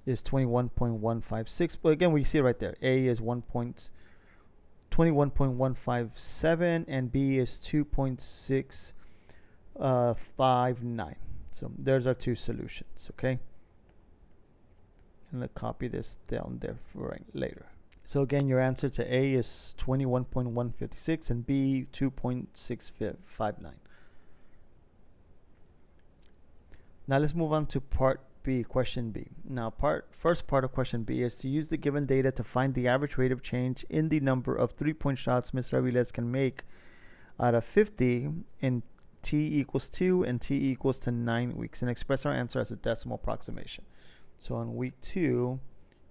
is 21.156, but again, we see right there, a is 21.157 and b is 2.659. So there's our 2 solutions. Okay, and let's copy this down there for later. So again, your answer to A is 21.156 and B 2.659. Now let's move on to part B, question B. Now first part of question B is to use the given data to find the average rate of change in the number of 3-point shots Mr. Aviles can make out of 50 in t equals 2 and t equals to 9 weeks, and express our answer as a decimal approximation. So on week 2,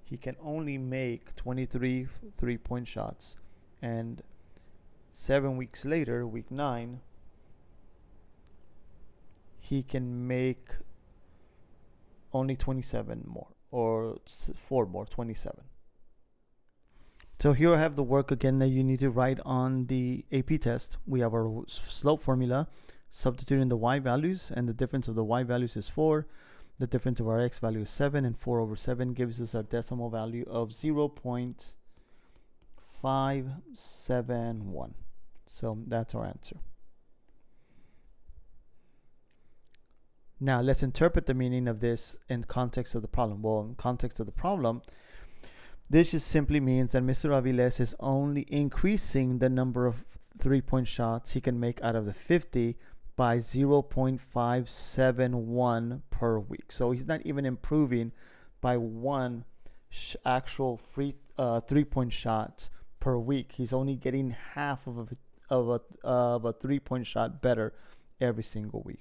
he can only make 23 3-point shots, and 7 weeks later, week 9, he can make only 27 more, or 4 more, 27. So here I have the work again that you need to write on the AP test. We have our slope formula, substituting the y values, and the difference of the y values is 4. The difference of our x value is 7, and 4 over 7 gives us our decimal value of 0.571. So that's our answer. Now let's interpret the meaning of this in context of the problem. Well, in context of the problem, this just simply means that Mr. Aviles is only increasing the number of 3-point shots he can make out of the 50 by 0.571 per week. So he's not even improving by one actual free 3-point shots per week. He's only getting half of a 3-point shot better every single week.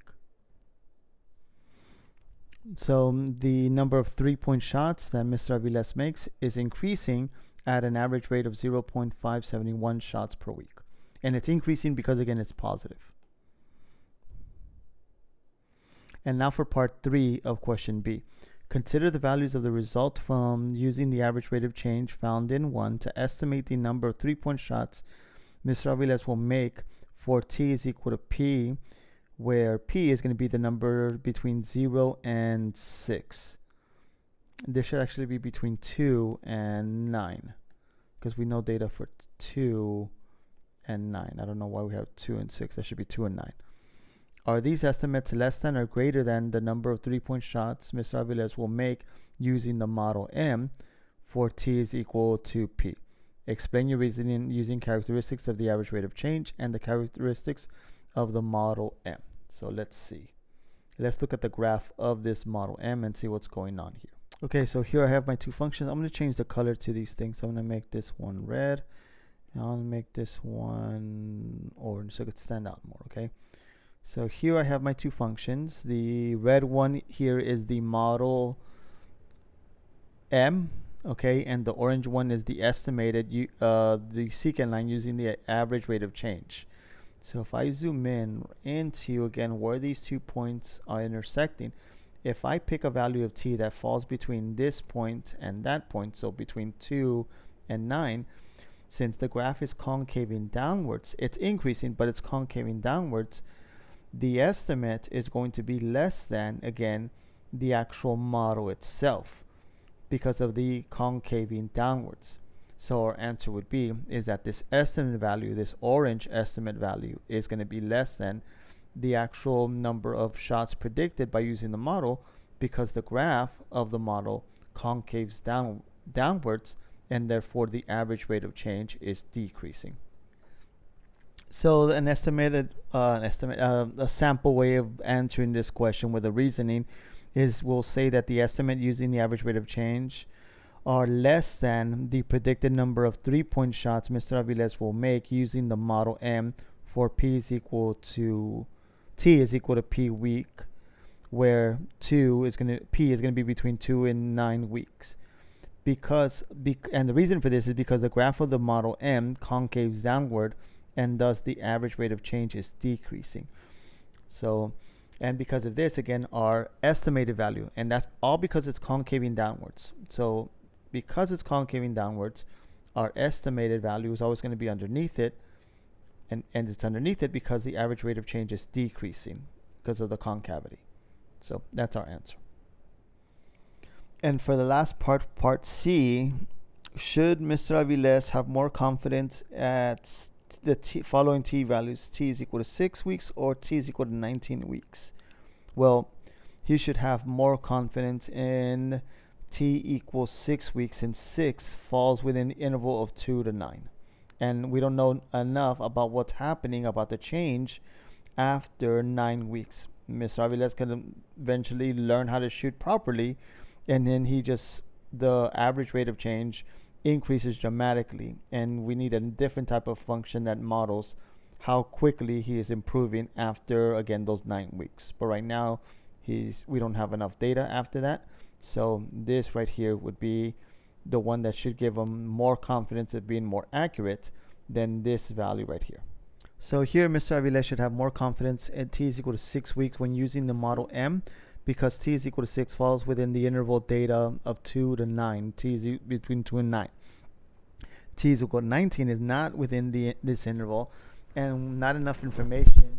So the number of 3-point shots that Mr. Aviles makes is increasing at an average rate of 0.571 shots per week. And it's increasing because, again, it's positive. And now for part 3 of question B. Consider the values of the result from using the average rate of change found in 1 to estimate the number of 3-point shots Mr. Aviles will make for t is equal to p, where p is going to be the number between 0 and 6. This should actually be between 2 and 9, because we know data for 2 and 9. I don't know why we have 2 and 6. That should be 2 and 9. Are these estimates less than or greater than the number of 3-point shots Mr. Aviles will make using the model M for t is equal to p? Explain your reasoning using characteristics of the average rate of change and the characteristics of the model M. So let's see. Let's look at the graph of this model M and see what's going on here. Okay, so here I have my two functions. I'm going to change the color to these things. So I'm going to make this one red, and I'll make this one orange so it could stand out more, okay? So here I have my two functions. The red one here is the model M, okay, and the orange one is the estimated the secant line using the average rate of change. So if I zoom in into, again, where these 2 points are intersecting, if I pick a value of t that falls between this point and that point, so between 2 and 9, since the graph is concaving downwards, it's increasing, but it's concaving downwards, the estimate is going to be less than, again, the actual model itself because of the concaving downwards. So our answer would be is that this estimate value, this orange estimate value, is going to be less than the actual number of shots predicted by using the model, because the graph of the model concaves downwards, and therefore the average rate of change is decreasing. So a sample way of answering this question with a reasoning is we'll say that the estimate using the average rate of change are less than the predicted number of 3-point shots Mr. Aviles will make using the model M for t is equal to p week, where p is going to be between 2 and 9 weeks. And the reason for this is because the graph of the model M concaves downward, and thus the average rate of change is decreasing. So, and because of this, again, our estimated value, and that's all because it's concaving downwards. So because it's concaving downwards, our estimated value is always going to be underneath it, and it's underneath it because the average rate of change is decreasing because of the concavity. So that's our answer. And for the last part, part C, should Mr. Aviles have more confidence at the following t values, t is equal to 6 weeks or t is equal to 19 weeks? Well, he should have more confidence in t equals 6 weeks, and 6 falls within the interval of 2 to 9. And we don't know enough about what's happening about the change after 9 weeks. Mr. Aviles can eventually learn how to shoot properly, and then the average rate of change increases dramatically, and we need a different type of function that models how quickly he is improving after, again, those 9 weeks. But right now we don't have enough data after that, so this right here would be the one that should give him more confidence of being more accurate than this value right here. So here Mr. Aviles should have more confidence at t is equal to 6 weeks when using the model M, because t is equal to 6 falls within the interval data of 2 to 9. T is between 2 and 9. t is equal to 19 is not within this interval, and not enough information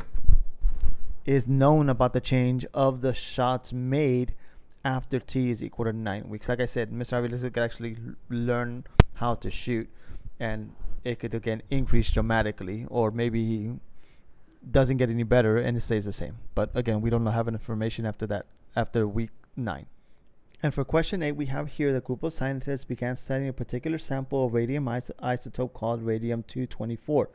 is known about the change of the shots made after t is equal to 9 weeks. Like I said, Mr. Aviles could actually learn how to shoot, and it could again increase dramatically, or maybe he doesn't get any better and it stays the same. But again, we don't have information after week 9. And for question 8, we have here the group of scientists began studying a particular sample of radium isotope called radium-224.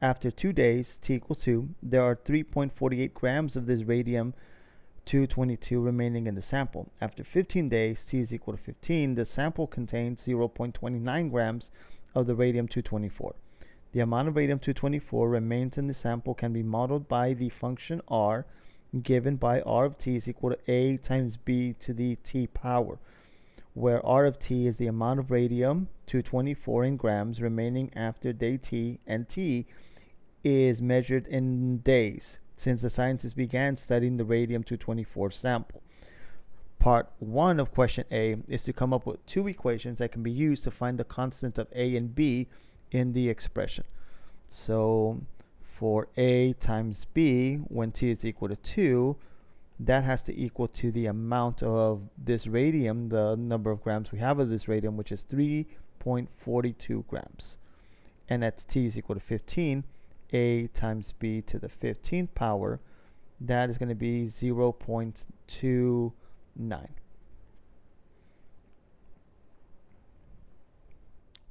After 2 days, t equals 2, there are 3.48 grams of this radium-222 remaining in the sample. After 15 days, t is equal to 15, the sample contains 0.29 grams of the radium-224. The amount of radium-224 remains in the sample can be modeled by the function r, given by r of t is equal to a times b to the t power, where r of t is the amount of radium-224 in grams remaining after day t, and t is measured in days, since the scientists began studying the radium-224 sample. Part 1 of question A is to come up with 2 equations that can be used to find the constant of a and b in the expression. So for a times b, when t is equal to 2, that has to equal to the amount of this radium, the number of grams we have of this radium, which is 3.42 grams. And at t is equal to 15, a times b to the 15th power, that is going to be 0.29.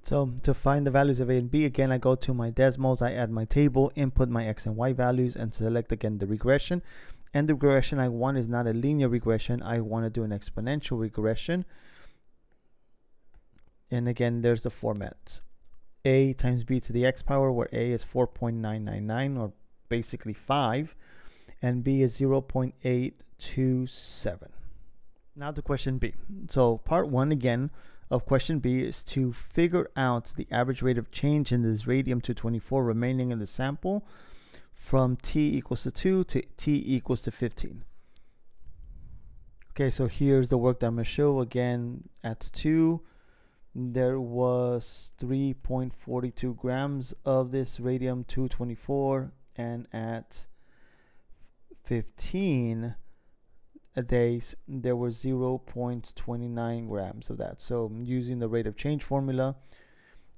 So to find the values of a and b, again, I go to my Desmos, I add my table, input my x and y values, and select again the regression. And the regression I want is not a linear regression. I want to do an exponential regression. And again, there's the format. A times b to the x power, where a is 4.999, or basically 5, and b is 0.827. Now to question B. So part 1 again of question B is to figure out the average rate of change in this radium-224 remaining in the sample from t equals to 2 to t equals to 15. Okay, so here's the work that I'm going to show. Again, at 2, there was 3.42 grams of this radium-224, and at 15 days, there was 0.29 grams of that. So using the rate of change formula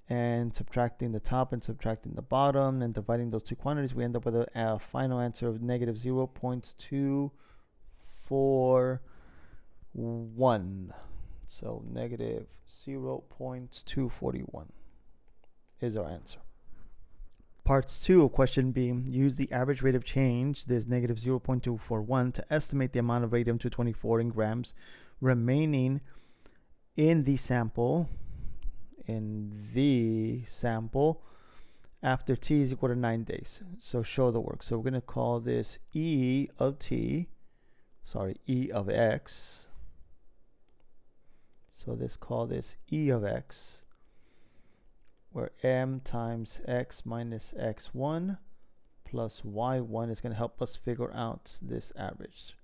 and subtracting the top and subtracting the bottom and dividing those two quantities, we end up with a final answer of negative 0.241. So negative 0.241 is our answer. Parts 2 of question B use the average rate of change, this negative 0.241, to estimate the amount of radium-224 in grams remaining in the sample, after t is equal to 9 days. So show the work. So we're going to call this E of x. So let's call this E of x, where m times x minus x1 plus y1 is going to help us figure out this average.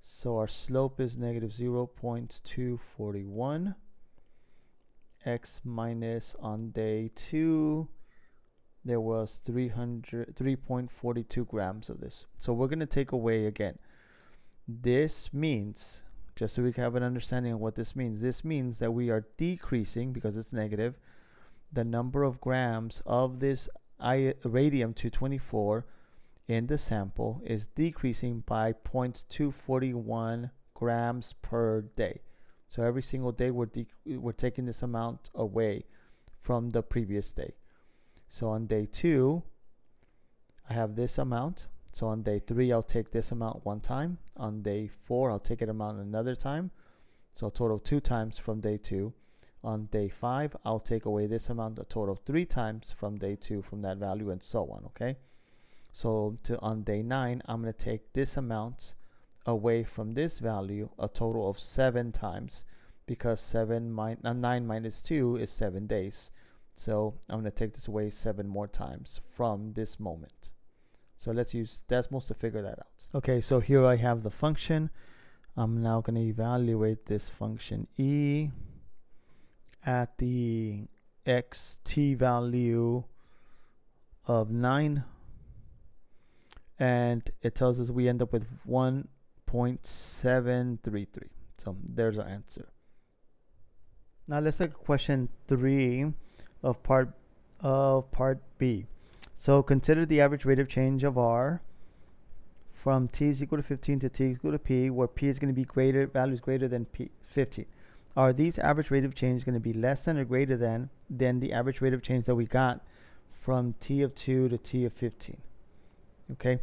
So our slope is negative 0.241. X minus, on day 2, there was 3.42 grams of this. So we're going to take away again. This means, just so we have an understanding of what this means that we are decreasing, because it's negative, the number of grams of this radium-224 in the sample is decreasing by 0.241 grams per day. So every single day we're taking this amount away from the previous day. So on day 2, I have this amount. So on day 3, I'll take this amount one time. On day 4, I'll take it amount another time. So a total of 2 times from day 2. On day 5, I'll take away this amount a total of 3 times from day 2 from that value, and so on, okay? So on day 9, I'm going to take this amount away from this value a total of 7 times, because 9 minus 2 is 7 days. So I'm going to take this away 7 more times from this moment. So let's use Desmos to figure that out. Okay, so here I have the function. I'm now going to evaluate this function E at the xt value of 9, and it tells us we end up with 1.733. So there's our answer. Now let's look at question 3 of part B. So consider the average rate of change of r from t is equal to 15 to t is equal to p, where p is going to be values greater than 15. Are these average rate of change going to be less than or greater than the average rate of change that we got from t of 2 to t of 15? Okay,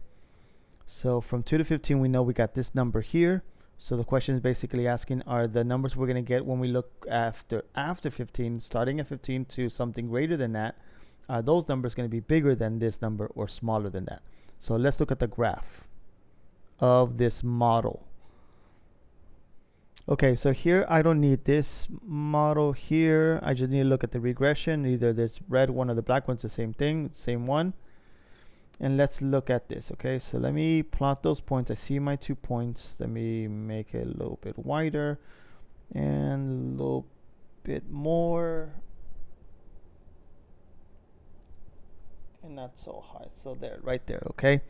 so from 2 to 15 we know we got this number here. So the question is basically asking, are the numbers we're going to get when we look after 15, starting at 15 to something greater than that, are those numbers going to be bigger than this number or smaller than that? So let's look at the graph of this model. Okay, so here I don't need this model here. I just need to look at the regression. Either this red one or the black one's the same thing, same one. And let's look at this. Okay, so let me plot those points. I see my 2 points. Let me make it a little bit wider and a little bit more, and not so high. So there, right there. Okay,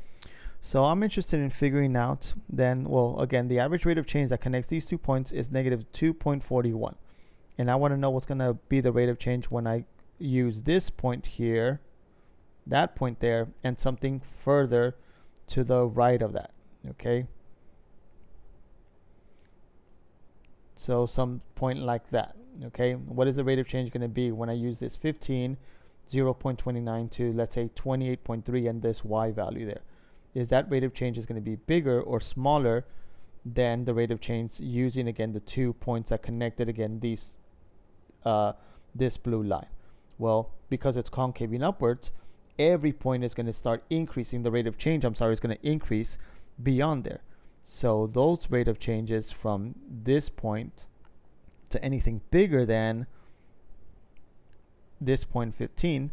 so I'm interested in figuring out then, well, again, the average rate of change that connects these 2 points is negative 2.41, and I want to know what's going to be the rate of change when I use this point here, that point there, and something further to the right of that. Okay, so some point like that. Okay, what is the rate of change going to be when I use this 15, 0.29 to, let's say, 28.3 and this y value there? Is that rate of change is going to be bigger or smaller than the rate of change using, again, the 2 points that connected, again, these this blue line? Well, because it's concaving upwards, every point is going to start increasing. The rate of change, is going to increase beyond there. So those rate of changes from this point to anything bigger than this point 15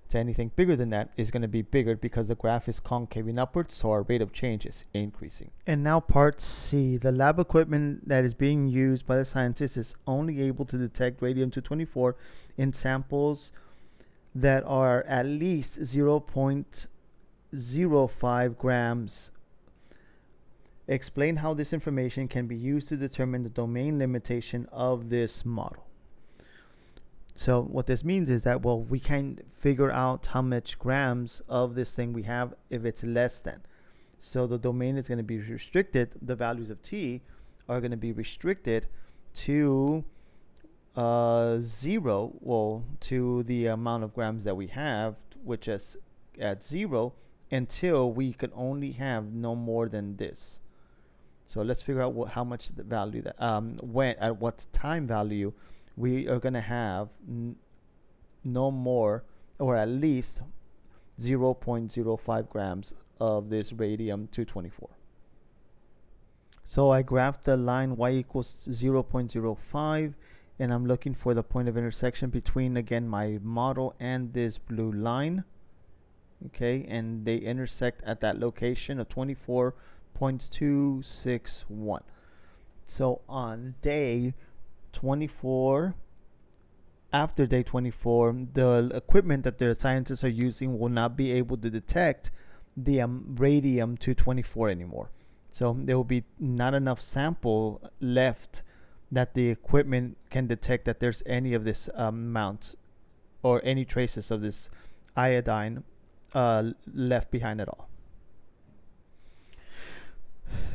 to anything bigger than that is going to be bigger because the graph is concaving upwards, so our rate of change is increasing. And now part C. The lab equipment that is being used by the scientists is only able to detect radium-224 in samples that are at least 0.05 grams. Explain how this information can be used to determine the domain limitation of this model. So what this means is that, well, we can figure out how much grams of this thing we have if it's less than. So the domain is going to be restricted. The values of t are going to be restricted to 0, well, to the amount of grams that we have, which is at 0, until we can only have no more than this. So let's figure out how much the value that at what time value we are going to have no more, or at least 0.05 grams of this radium-224. So I graphed the line y equals 0.05, and I'm looking for the point of intersection between, again, my model and this blue line. Okay, and they intersect at that location of 24.261. So on day 24, after day 24, the equipment that the scientists are using will not be able to detect the radium-224 anymore. So there will be not enough sample left that the equipment can detect that there's any of this amount or any traces of this iodine left behind at all.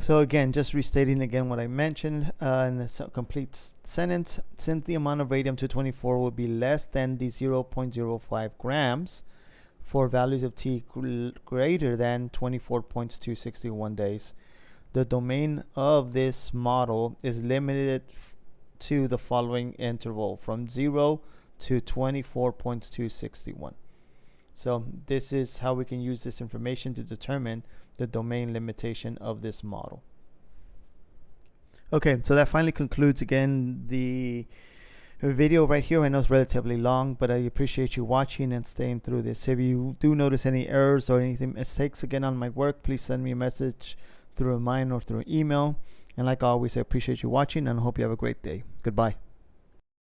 So again, just restating again what I mentioned in this complete sentence. Since the amount of radium-224 will be less than the 0.05 grams for values of t greater than 24.261 days, the domain of this model is limited to the following interval from 0 to 24.261. So this is how we can use this information to determine the domain limitation of this model. Okay, so that finally concludes again the video right here. I know it's relatively long, but I appreciate you watching and staying through this. If you do notice any errors or anything mistakes again on my work, please send me a message through mine or through email. And like always, I appreciate you watching and I hope you have a great day. Goodbye.